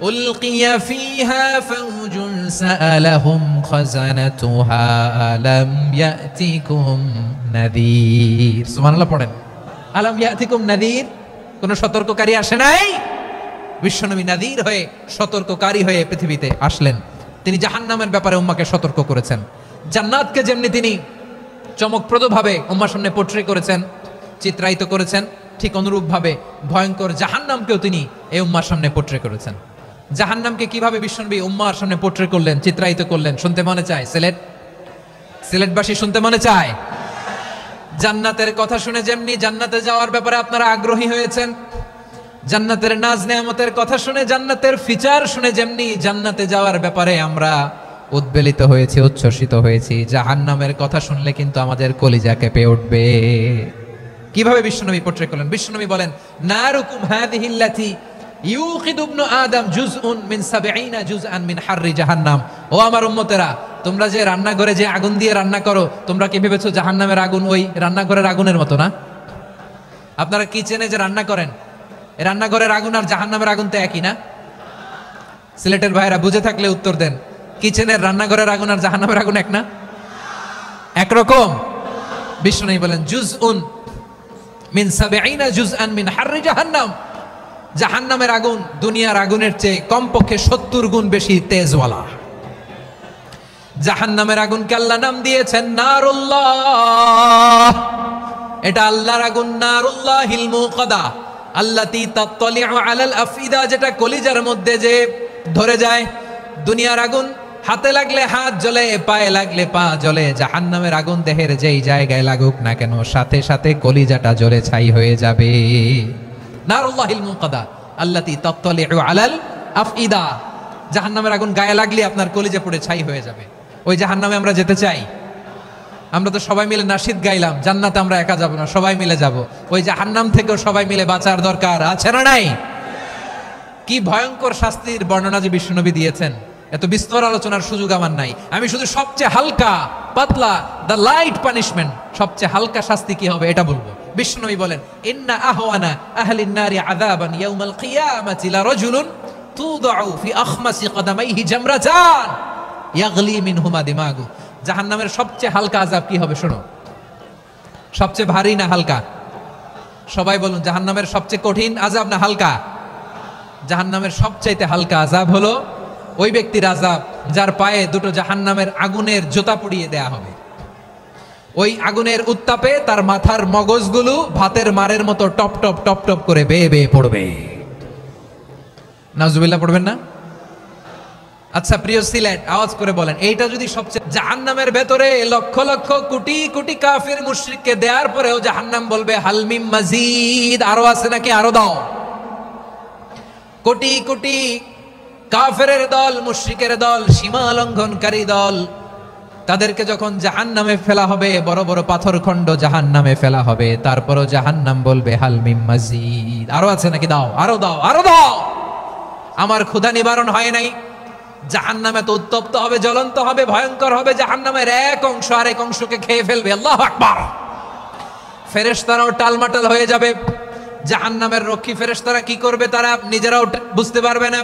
উলকিয়া ফিহা ফাউজুন সাআলাহুম খাযানাতুহা আলাম ইয়াতিকুম নাযীর। সুবহানাল্লাহ পড়েন, আলাম ইয়াতিকুম নাযীর, কোন সতর্ককারী আসে নাই? বিশ্বনবী নাযীর হয়ে, সতর্ককারী হয়ে পৃথিবীতে আসলেন। তিনি জাহান্নামের ব্যাপারে উম্মাহকে সতর্ক করেছেন। জান্নাতকে যেমনি তিনি চমকপ্রদভাবে উম্মাহর সামনে পোট্রে করেছেন, চিত্রায়িত করেছেন, ঠিক অনুরূপভাবে ভয়ঙ্কর জাহান্নামকেও তিনি এই উম্মাহর সামনে পোট্রে করেছেন। জাহান্নামকে কিভাবে বিশ্বনবী উম্মাহর সামনে পোট্রে করলেন, চিত্রায়িত করলেন, শুনতে মনে চায়? সিলেটবাসী শুনতে মনে চায়? জান্নাতের কথা শুনে যেমনি জান্নাতে যাওয়ার ব্যাপারে আপনারা আগ্রহী হয়েছেন, জান্নাতের নাজ নেয়ামতের কথা শুনে, জান্নাতের ফিচার শুনে যেমনি জান্নাতে যাওয়ার ব্যাপারে আমরা উদ্বেলিত হয়েছি, উচ্ছ্বসিত হয়েছি, জাহান্নামের কথা শুনলে কিন্তু আমাদের কলিজা কেঁপে উঠবে। কিভাবে বিশ্বনবী পোট্রে করলেন? বিশ্বনবী বলেন, নারুকুম হাযিহিল্লাতী ইউকিদু ইবনু আদম জুজউন মিন ৭০ জুজআন মিন হাররি জাহান্নাম। ও আমার উম্মতেরা, তোমরা যে রান্নাঘরে যে আগুন দিয়ে রান্না করো, তোমরা কি ভেবেছো জাহান্নামের আগুন ওই রান্নাঘরের আগুনের মতো না? আপনারা কিচেনে যে রান্না করেন, এই রান্নাঘরের আগুন আর জাহান্নামের আগুন তো একই না? সিলেটের ভাইরা বুঝে থাকলে উত্তর দেন, কিচেনের রান্নাঘরের আগুন আর জাহান্নামের আগুন এক না? একরকম? বিশ্বনবী বলেন, জুজউন মিন ৭০ জুজআন মিন হাররি জাহান্নাম। জাহান্নামের আগুন দুনিয়ার আগুনের চেয়ে কমপক্ষে ৭০ গুণ বেশি তেজওয়ালা। জাহান্নামের আগুনকে আল্লাহ নাম দিয়েছেন নারুল্লাহ। এটা আল্লাহর আগুন, নারুল্লাহিল মুকাদা আল্লাতী তাত্তালিউ আলাল আফিদা, যেটা কলিজার মধ্যে যে ধরে যায়। দুনিয়ার আগুন হাতে লাগলে হাত জ্বলে, পায়ে লাগলে পা জ্বলে। জাহান্নামের আগুন দেহের যেই জায়গায় লাগুক না কেন, সাথে সাথে কলিজাটা জ্বলে ছাই হয়ে যাবে। নারুল্লাহিল মুকাদা আল্লাতী তাত্তালিউ আলাল আফইদা, জাহান্নামের আগুন গায়ে লাগলে আপনার কলিজা পুড়ে ছাই হয়ে যাবে। ওই জাহান্নামে আমরা যেতে চাই? আমরা তো সবাই মিলে নাশিদ গাইলাম, জান্নাতে আমরা একা যাব না, সবাই মিলে যাব। ওই জাহান্নাম থেকেও সবাই মিলে বাঁচার দরকার আছে না নাই? কি ভয়ঙ্কর শাস্তির বর্ণনা যে বিশ্বনবী দিয়েছেন, এত বিস্তর আলোচনার সুযোগ আমার নাই। আমি শুধু সবচেয়ে হালকা পাতলা, দ্য লাইট পানিশমেন্ট, সবচেয়ে হালকা শাস্তি কি হবে এটা বলবো। বিশ্বনবী বলেন, ইন্না আহওয়ানা আহলিন নারি আযাবান ইয়াউমাল কিয়ামাতি লারাজুলুন তুদাউ ফি আখমাসি কদামাইহি জামরাতান ইয়াগলি মিনহুমা দিমাগু। জাহান্নামের সবচেয়ে হালকা আযাব কি হবে শোনো। সবচেয়ে ভারী না হালকা? সবাই বলুন, জাহান্নামের সবচেয়ে কঠিন আযাব না হালকা? জাহান্নামের সবচাইতে হালকা আযাব হলো ওই ব্যক্তির আযাব যার পায়ে দুটো জাহান্নামের আগুনের জুতা পরিয়ে দেয়া হবে। ওই আগুনের উত্তাপে তার মাথার মগজগুলো ভাতের মারের মতো টপ টপ টপ টপ করে বেয়ে বেয়ে পড়বে। নাউজুবিল্লাহ পড়বেন না? আচ্ছা প্রিয় সিলেট, আওয়াজ করে বলেন, এইটা যদি সবচেয়ে, জাহান্নামের ভেতরে লক্ষ লক্ষ কোটি কোটি কাফির মুশরিককে দেওয়ার পরেও জাহান্নাম বলবে হালমিম মাজিদ, আরো আছে নাকি, আরো দাও। কোটি কোটি কাফেরের দল, মুশরিকের দল, সীমা লঙ্ঘনকারী দল, তাদেরকে যখন জাহান্নামে ফেলা হবে, বড় বড় পাথরখণ্ড জাহান্নামে ফেলা হবে, তারপরও জাহান্নাম বলবে হালমিম মাজিদ, আরো আছে নাকি, দাও, আরো দাও, আরো দাও। আমার ক্ষুধা নিবারণ হয় নাই। জাহান্নামে তো উত্তপ্ত হবে, জ্বলন্ত হবে, ভয়ঙ্কর হবে। জাহান্নামের এক অংশ আরেক অংশকে খেয়ে ফেলবে। আল্লাহু আকবার। ফেরেশতারাও টালমাটাল হয়ে যাবে। জাহান্নামের রক্ষী ফেরেশতারা কি করবে তারা নিজেরাও বুঝতে পারবে না।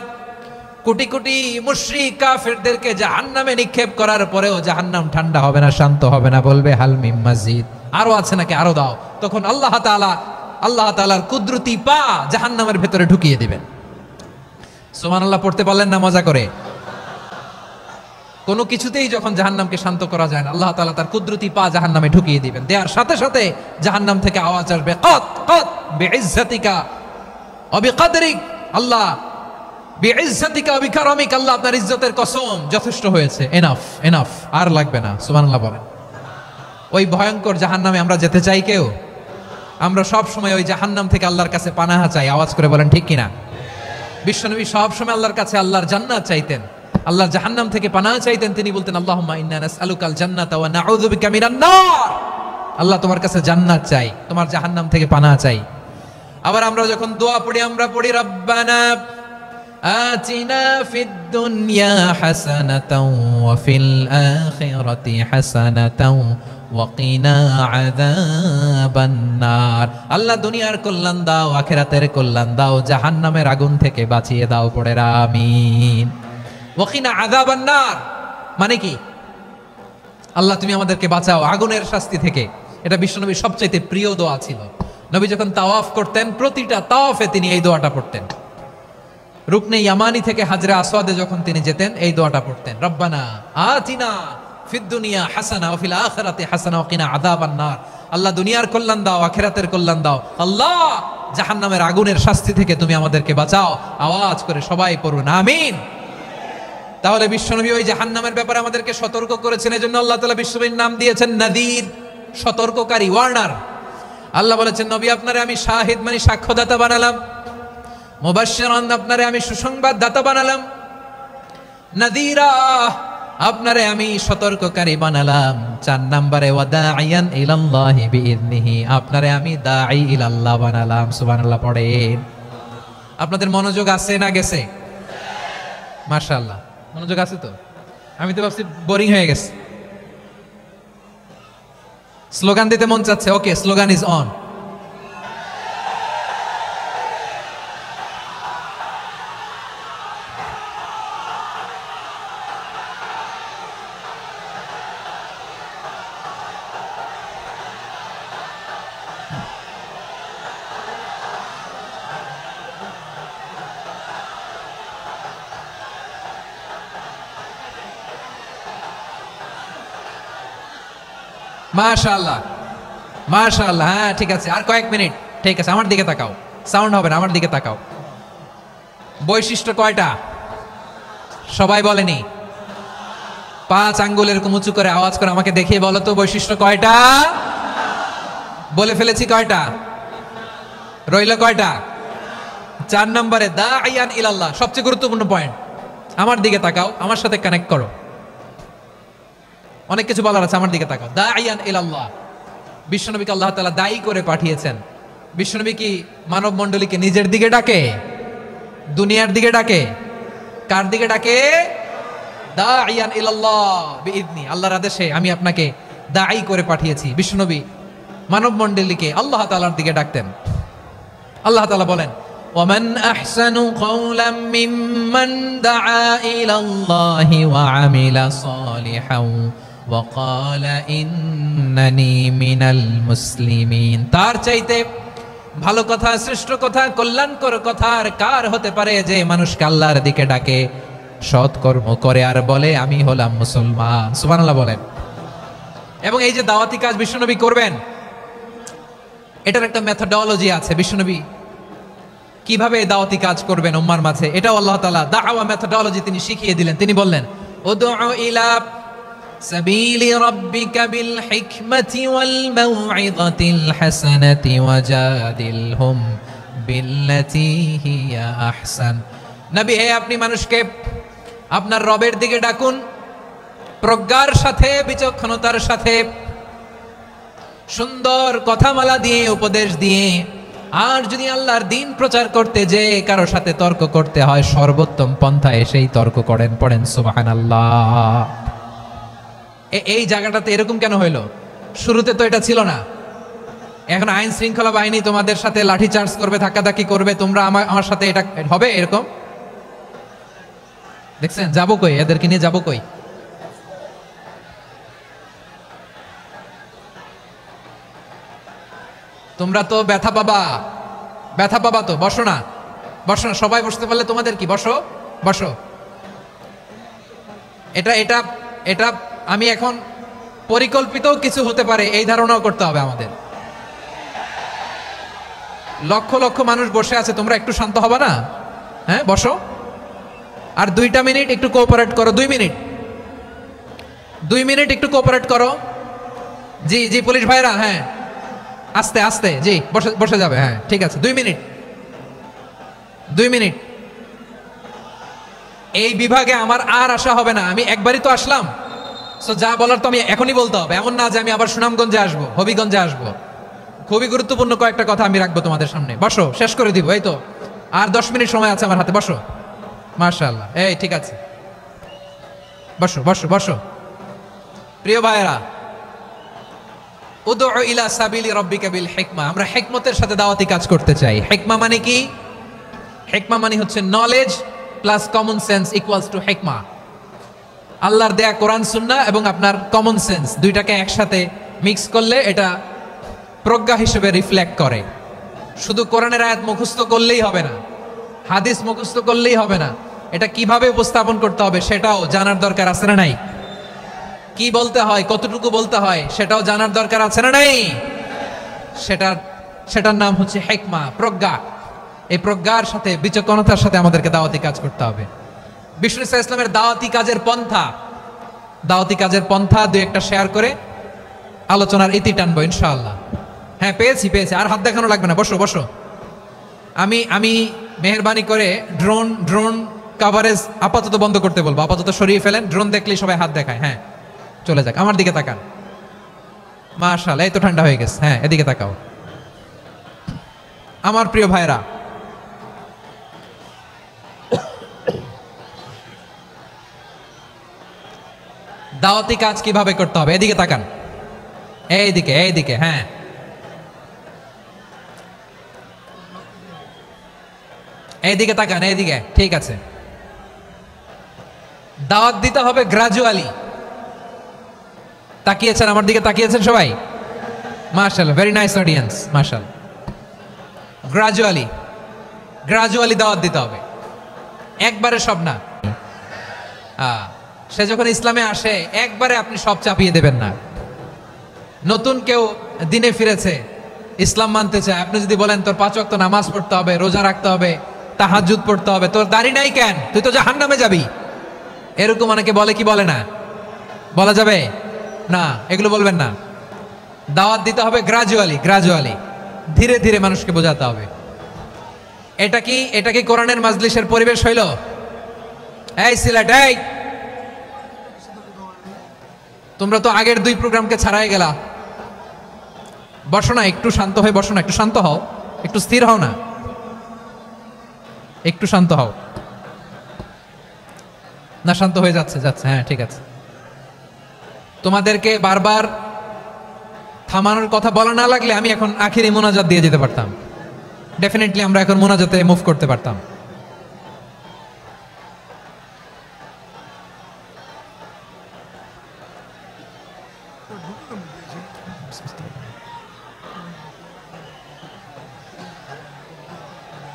কোটি কোটি মুশরিক কাফেরদেরকে জাহান্নামে নিক্ষেপ করার পরেও জাহান্নাম ঠান্ডা হবে না, শান্ত হবে না, বলবে হালমিম মাজিদ, আরো আছে নাকি, আরো দাও। তখন আল্লাহ তাআলা আল্লাহ তাআলার কুদরতি পা জাহান্নামের ভেতরে ঢুকিয়ে দিবেন। সুবহানাল্লাহ পড়তে পারলেন না মজা করে? কোনো কিছুতেই যখন জাহান্নামকে শান্ত করা যায় না, আল্লাহ তাআলা তার কুদরতি পা জাহান্নামে ঢুকিয়ে দিবেন। দেওয়ার সাথে সাথে জাহান্নাম থেকে আওয়াজ আসবে, কত কত বিইজ্জাতিকা ওয়া বিকদরিক, আল্লাহ বিইজ্জাতিকা ওয়া বিকারামিক, আল্লাহ আপনার ইজ্জতের কসম, যথেষ্ট হয়েছে, এনাফ এনাফ, আর লাগবে না। সুবহানাল্লাহ বলেন। ওই ভয়ঙ্কর জাহান্নামে আমরা যেতে চাই কেউ? আমরা সব সময় ওই জাহান্নাম থেকে আল্লাহর কাছে পানাহা চাই। আওয়াজ করে বলেন ঠিক কিনা? বিশ্বনবী সব সময় আল্লাহর কাছে আল্লাহর জান্নাত চাইতেন, আল্লাহর জাহান্নাম থেকে পানাহা চাইতেন। তিনি বলতেন, আল্লাহুম্মা ইন্না নাসআলুকাল জান্নাতা ওয়া নাউযু বিকা মিনান নার। আল্লাহ তোমার কাছে জান্নাত চাই, তোমার জাহান্নাম থেকে পানাহা চাই। আবার আমরা যখন দোয়া পড়ি, আমরা পড়ি রব্বানা আতিনা ফিদ দুনিয়া হাসানাতাও ওয়া ফিল আখিরাতি হাসানাতাও ওয়া কিনা আযাবান নার। আল্লাহ দুনিয়ার কল্যাণ দাও, আখিরাতের কল্যাণ দাও, জাহান্নামের আগুন থেকে বাঁচিয়ে দাও। পড়ে আমিন। ওয়া কিনা আযাবান নার মানে কি? আল্লাহ তুমি আমাদেরকে বাঁচাও আগুনের শাস্তি থেকে। এটা বিশ্বনবীর সবচেয়ে প্রিয় দোয়া ছিল। নবী যখন তাওয়াফ করতেন, প্রতিটা তাওয়াফে তিনি এই দোয়াটা পড়তেন। রুকনে ইয়ামানি থেকে হাজরে আসওয়াদে যখন তিনি যেতেন, এই দোয়াটা পড়তেন, রব্বানা আতিনা ফিদ দুনিয়া হাসানা ওয়া ফিল আখিরাতি হাসানা ওয়া কিনা আযাবান নার। আল্লাহ দুনিয়ার কল্যাণ দাও, আখিরাতের কল্যাণ দাও। আল্লাহ জাহান্নামের আগুনের শাস্তি থেকে তুমি আমাদেরকে বাঁচাও। আওয়াজ করে সবাই পড়ুন আমিন। তাহলে বিশ্বনবী ওই জাহান্নামের ব্যাপারে আমাদেরকে সতর্ক করেছেন। এজন্য আল্লাহ তাআলা বিশ্বনবীর নাম দিয়েছেন নাযীর, সতর্ককারী, ওয়ার্নার। আল্লাহ বলেছেন, নবী আপনারে আমি শাহিদ মানে সাক্ষ্যদাতা বানালাম, মুবাশশিরান আপনারে আমি সুসংবাদ দাতা বানালাম, নাযীরা আপনারে আমি সতর্ককারী বানালাম। 4 নম্বরে ওয়া দাঈয়ান ইলাল্লাহি বিইذনিহি, আপনারে আমি দাঈ ইলাল্লাহ বানালাম। সুবহানাল্লাহ পড়েন। আপনাদের মনোযোগ আছে না গেছে? মাশাআল্লাহ মনোযোগ আছে তো? আমি তো ভাবছি বোরিং হয়ে গেছে। স্লোগান দিতে মন চাচ্ছে। ওকে, স্লোগান ইজ অন। মাশাআল্লাহ মাশাআল্লাহ। হ্যাঁ ঠিক আছে, আর কয়েক মিনিট। ঠিক আছে, আমার দিকে তাকাও, সাউন্ড হবে না, আমার দিকে তাকাও। বৈশিষ্ট্য কয়টা সবাই বলেনি? 5 আঙ্গুল এরকম উঁচু করে আওয়াজ করে আমাকে দেখিয়ে বলো তো বৈশিষ্ট্য কয়টা? বলে ফেলেছি কয়টা? রইল কয়টা? 4 নম্বরে দাঈয়ান ইলাল্লাহ, সবচেয়ে গুরুত্বপূর্ণ পয়েন্ট। আমার দিকে তাকাও, আমার সাথে কানেক্ট করো। অনেক কিছু বলার আছে, আমার দিকে তাকাও। দাঈয়ান ইলাল্লাহ, বিশ্বনবীকে আল্লাহ তাআলা দায়ী করে পাঠিয়েছেন। বিশ্বনবী কি মানব মণ্ডলীকে নিজের দিকে ডাকে? দুনিয়ার দিকে ডাকে? কার দিকে ডাকে? দাঈয়ান ইলাল্লাহ বিইذনি, আল্লাহর আদেশে আমি আপনাকে দায়ী করে পাঠিয়েছি। বিশ্বনবী মানব মণ্ডলীকে আল্লাহ তাআলার দিকে ডাকতেন। আল্লাহ তাআলা বলেন, ওয়ামান আহসানু কাওলাম মিম্মান দাআ ইলাল্লাহি ওয়া আমিলা সালিহান ওয়া ক্বালা ইন্নানি মিনাল মুসলিমিন। তার চাইতে ভালো কথা, শ্রেষ্ঠ কথা, কল্যাণকর কথা আর কার হতে পারে যে মানুষকে আল্লাহর দিকে ডাকে, সৎকর্ম করে আর বলে আমি হলাম মুসলমান। সুবহানাল্লাহ বলেন। এবং এই যে দাওয়াতি কাজ বিশ্বনবী করবেন, এটার একটা মেথডোলজি আছে। বিশ্বনবী কিভাবে দাওয়াতি কাজ করবেন উম্মার মাঝে, এটাও আল্লাহ তাআলা দাওয়া মেথডোলজি তিনি শিখিয়ে দিলেন। তিনি বললেন, উদউ ইলা সাবিলি রাব্বিকা বিল হিকমাতি ওয়াল মাউইযাতিল হাসানাতি ওয়াজাদিলহুম বিল্লাতী হিয়া আহসান। নবী হে, আপনি মানুষকে আপনার রবের দিকে ডাকুন প্রজ্ঞার সাথে, বিচক্ষণতার সাথে, সুন্দর কথামালা দিয়ে, উপদেশ দিয়ে। আর যদি আল্লাহর দ্বীন প্রচার করতে যে কারো সাথে তর্ক করতে হয়, সর্বোত্তম পন্থায় সেই তর্ক করেন। পড়েন সুবহানাল্লাহ। এই জায়গাটাতে এরকম কেন হইলো? শুরুতে তো এটা ছিল না। এখন আইন শৃঙ্খলা বাহিনী তোমাদের সাথে লাঠি চার্জ করবে, ধাক্কাধাক্কি করবে, তোমরা আমার সাথে এটা হবে এরকম? দেখছেন যাবো কই? এদেরকে নিয়ে যাবো কই? তোমরা তো ব্যথা পাবা, ব্যথা পাবা তো, বসো না, বসো না, সবাই বসতে পারলে তোমাদের কি, বসো বসো। এটা এটা এটা আমি এখন পরিকল্পিত কিছু হতে পারে এই ধারণাও করতে হবে আমাদের। লক্ষ লক্ষ মানুষ বসে আছে, তোমরা একটু শান্ত হবে না? হ্যাঁ বসো, আর 2টা মিনিট একটু কোঅপারেট করো, 2 মিনিট, 2 মিনিট একটু কোঅপারেট করো। জি জি পুলিশ ভাইরা, হ্যাঁ আস্তে আস্তে, জি বসে বসে যাবে, হ্যাঁ ঠিক আছে, 2 মিনিট, 2 মিনিট। এই বিভাগে আমার আর আসা হবে না, আমি একবারই তো আসলাম, সো যা বলার তো আমি এখনই বলতে হবে, এমন না যে আমি আবার সুনামগঞ্জে আসবো, হবিগঞ্জে আসবো। খুবই গুরুত্বপূর্ণ কয়েকটা কথা আমি রাখবো তোমাদের সামনে। বসো, শেষ করে দিব, এই তো আর 10 মিনিট সময় আছে আমার হাতে, বসো। মাশাআল্লাহ, এই ঠিক আছে, বসো বসো বসো। প্রিয় ভাইয়েরা, উদউ ইলা সাবিলি রাব্বিকা বিল হিকমা, আমরা হিকমতের সাথে দাওয়াতি কাজ করতে চাই। হিকমা মানে কি? হিকমা মানে হচ্ছে knowledge plus common sense equals to হিকমা। আল্লাহর দেয়া কোরআন সুন্নাহ এবং আপনার কমন সেন্স দুইটাকে একসাথে মিক্স করলে এটা প্রজ্ঞা হিসেবে রিফ্লেক্ট করে। শুধু কোরআনের আয়াত মুখস্থ করলেই হবে না, হাদিস মুখস্থ করলেই হবে না, এটা কিভাবে উপস্থাপন করতে হবে সেটাও জানার দরকার আছে না নাই? কি বলতে হয়, কতটুকু বলতে হয় সেটাও জানার দরকার আছে না নাই? সেটার নাম হচ্ছে হিকমা, প্রজ্ঞা। এই প্রজ্ঞার সাথে, বিচক্ষণতার সাথে আমাদেরকে দাওয়াতি কাজ করতে হবে। বিষ্ণু ইসলামের দাওয়াতি কাজের পন্থা দুই একটা শেয়ার করে আলোচনার ইতি টানবো ইনশাআল্লাহ। হ্যাঁ পেয়েছি, আর হাত দেখানো লাগবে না, বসো বসো। আমি মেহেরবানি করে ড্রোন কভারেজ আপাতত বন্ধ করতে বলবো, আপাতত সরিয়ে ফেলেন। ড্রোন দেখলেই সবাই হাত দেখায়, হ্যাঁ চলে যাক, আমার দিকে তাকান। মাশাআল্লাহ, এই তো ঠান্ডা হয়ে গেছে, হ্যাঁ এদিকে তাকাও। আমার প্রিয় ভাইরা, দাওয়াতি কাজ কিভাবে করতে হবে, এদিকে তাকান, এইদিকে, হ্যাঁ এইদিকে তাকান, এইদিকে, ঠিক আছে। দাওয়াত দিতে হবে গ্রাজুয়ালি। তাকিয়েছেন আমার দিকে, তাকিয়েছেন সবাই? মাশাআল্লাহ, ভেরি নাইস অডিয়েন্স, মাশাআল্লাহ। গ্রাজুয়ালি দাওয়াত দিতে হবে, একবারে সব না। সে যখন ইসলামে আসে একবারে আপনি সব চাপিয়ে দেবেন না। নতুন কেউ দিনে ফিরেছে, ইসলাম মানতে চায়, আপনি যদি বলেন তোর 5 ওয়াক্ত নামাজ পড়তে হবে, রোজা রাখতে হবে, তাহাজ্জুদ পড়তে হবে, তোর দাড়ি নাই কেন, তুই তো জাহান্নামে যাবি, এরকম অনেকে বলে কি বলে না? বলা যাবে না, এগুলো বলবেন না। দাওয়াত দিতে হবে গ্রাজুয়ালি, ধীরে ধীরে মানুষকে বোঝাতে হবে। এটা কি কোরআনের মাজলিসের পরিবেশ হইল? এই সিলেট, এই তোমরা তো আগের 2 প্রোগ্রামকে ছাড়াই গেলা। বসো না, একটু শান্ত হয়ে বসো না, একটু শান্ত হও, একটু স্থির হও না, একটু শান্ত হও না। শান্ত হয়ে যাচ্ছে, হ্যাঁ ঠিক আছে। তোমাদেরকে বারবার থামানোর কথা বলা না লাগলে আমি এখন আখিরি মোনাজাত দিয়ে যেতে পারতাম। ডেফিনেটলি আমরা এখন মোনাজাতে মুভ করতে পারতাম।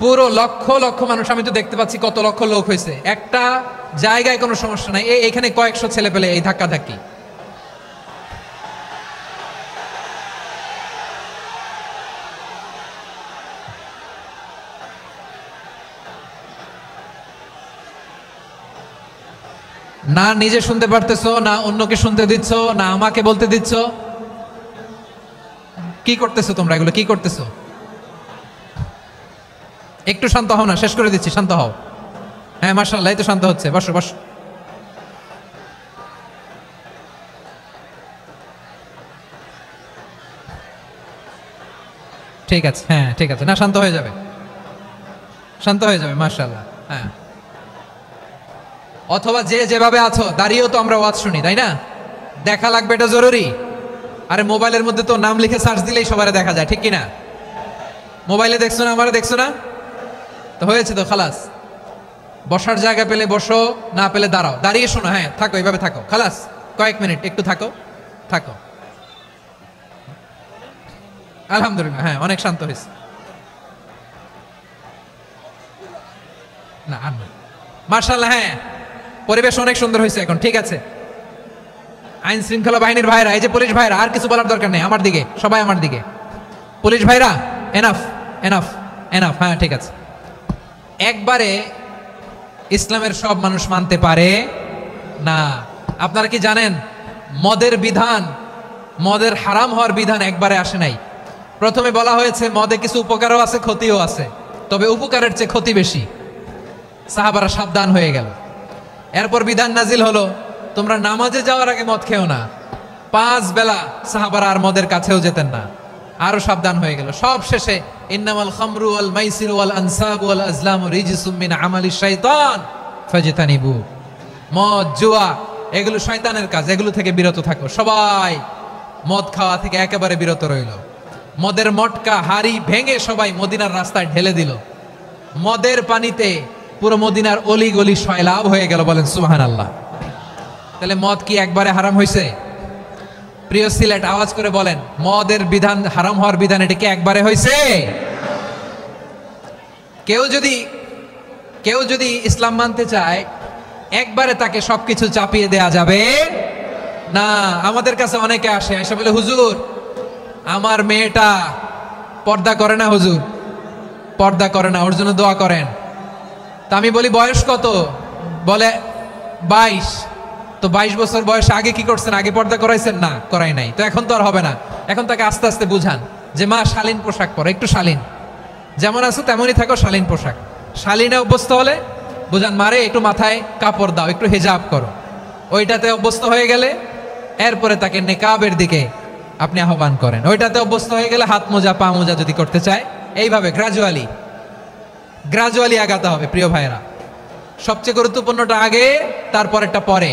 পুরো লক্ষ লক্ষ মানুষ, আমি তো দেখতে পাচ্ছি কত লক্ষ লোক হয়েছে, একটা জায়গায় কোনো সমস্যা নাই। এখানে কয়েকশো ছেলে পেলে এই ধাক্কাধাক্কি। না নিজে শুনতে পারতেছো, না অন্যকে শুনতে দিচ্ছ, না আমাকে বলতে দিচ্ছ। কি করতেছো তোমরা, এগুলো কি করতেছো? একটু শান্ত হও না, শেষ করে দিচ্ছি, শান্ত হও। হ্যাঁ মাশাআল্লাহ, এই তো শান্ত হচ্ছে, বসো বসো। ঠিক আছে, হ্যাঁ ঠিক আছে, না শান্ত হয়ে যাবে, মাশাআল্লাহ। হ্যাঁ, অথবা যে যেভাবে আছো দাঁড়িয়েও তো আমরা ওয়াজ শুনি, তাই না? দেখা লাগবে, এটা জরুরি। আরে মোবাইলের মধ্যে তো নাম লিখে সার্চ দিলেই সবারে দেখা যায়, ঠিক কিনা? মোবাইলে দেখছো না, আমারে দেখছো না, তো হয়েছে তো, খালাস। বসার জায়গা পেলে বসো, না পেলে দাঁড়াও, দাঁড়িয়ে শোনো, হ্যাঁ থাকো, এইভাবে থাকো, খালাস। কয়েক মিনিট একটু থাকো। আলহামদুলিল্লাহ, হ্যাঁ অনেক শান্ত হয়েছে। না আর নয়। মাশাআল্লাহ, হ্যাঁ পরিবেশ অনেক সুন্দর হয়েছে এখন, ঠিক আছে। আইন শৃঙ্খলা বাহিনীর ভাইরা, এই যে পুলিশ ভাইরা, আর কিছু বলার দরকার নেই, আমার দিকে সবাই, আমার দিকে। পুলিশ ভাইরা এনাফ এনাফ এনাফ, হ্যাঁ ঠিক আছে। একবারে ইসলামের সব মানুষ মানতে পারে না। আপনারা কি জানেন মদের বিধান, মদের হারাম হওয়ার বিধান একবারে আসে নাই। প্রথমে বলা হয়েছে মদে কিছু উপকারও আছে ক্ষতিও আছে, তবে উপকারের চেয়ে ক্ষতি বেশি। সাহাবারা সাবধান হয়ে গেল। এরপর বিধান নাজিল হলো তোমরা নামাজে যাওয়ার আগে মদ খেও না। 5 বেলা সাহাবারা আর মদের কাছেও যেতেন না, আরো সাবধান হয়ে গেল। সব শেষে ইন্নামাল খামরু ওয়াল মাইসিরু ওয়াল আনসাবু ওয়াল আজলামু রিজসুম মিন আমালিশ শাইতান ফাজতানিবু। মদ জুয়া এগুলো শয়তানের কাজ, এগুলো থেকে বিরত থাকো। সবাই মদ খাওয়া থেকে একেবারে বিরত রইল। মদের মটকা হাড়ি ভেঙে সবাই মদিনার রাস্তায় ঢেলে দিল। মদের পানিতে পুরো মদিনার অলি গলি সয়লাব হয়ে গেল, বলেন সুবহানাল্লাহ। তাহলে মদ কি একবারে হারাম হয়েছে? প্রিয় সিলেট আওয়াজ করে বলেন, মদের বিধান, হারাম হওয়ার বিধান এটা কি একবারে হয়েছে? কেউ যদি ইসলাম মানতে চায় একবারে তাকে সবকিছু চাপিয়ে দেয়া যাবে না। আমাদের কাছে অনেকে আসে, এসে বলে হুজুর আমার মেয়েটা পর্দা করে না, হুজুর পর্দা করে না, ওর জন্য দোয়া করেন। তা আমি বলি বয়স কত? বলে 22। তো 22 বছর বয়স আগে কি করছেন? আগে পর্দা করাইছেন? না, করাই নাই। তো এখন তো আর হবে না। এখন তাকে আস্তে আস্তে বুঝান যে মা শালীন পোশাক পরো, একটু শালীন, যেমন আছো তেমনই থাকো, শালীন পোশাক। শালীনে অভ্যস্ত হলে বুঝান মারে একটু মাথায় কাপড় দাও, একটু হেজাব করো। ওইটাতে অভ্যস্ত হয়ে গেলে এরপরে তাকে নেকাবের দিকে আপনি আহ্বান করেন। ওইটাতে অভ্যস্ত হয়ে গেলে হাত মোজা পা মোজা যদি করতে চায়, এইভাবে গ্রাজুয়ালি আগাতে হবে। প্রিয় ভাইরা, সবচেয়ে গুরুত্বপূর্ণটা আগে, তারপরেরটা পরে।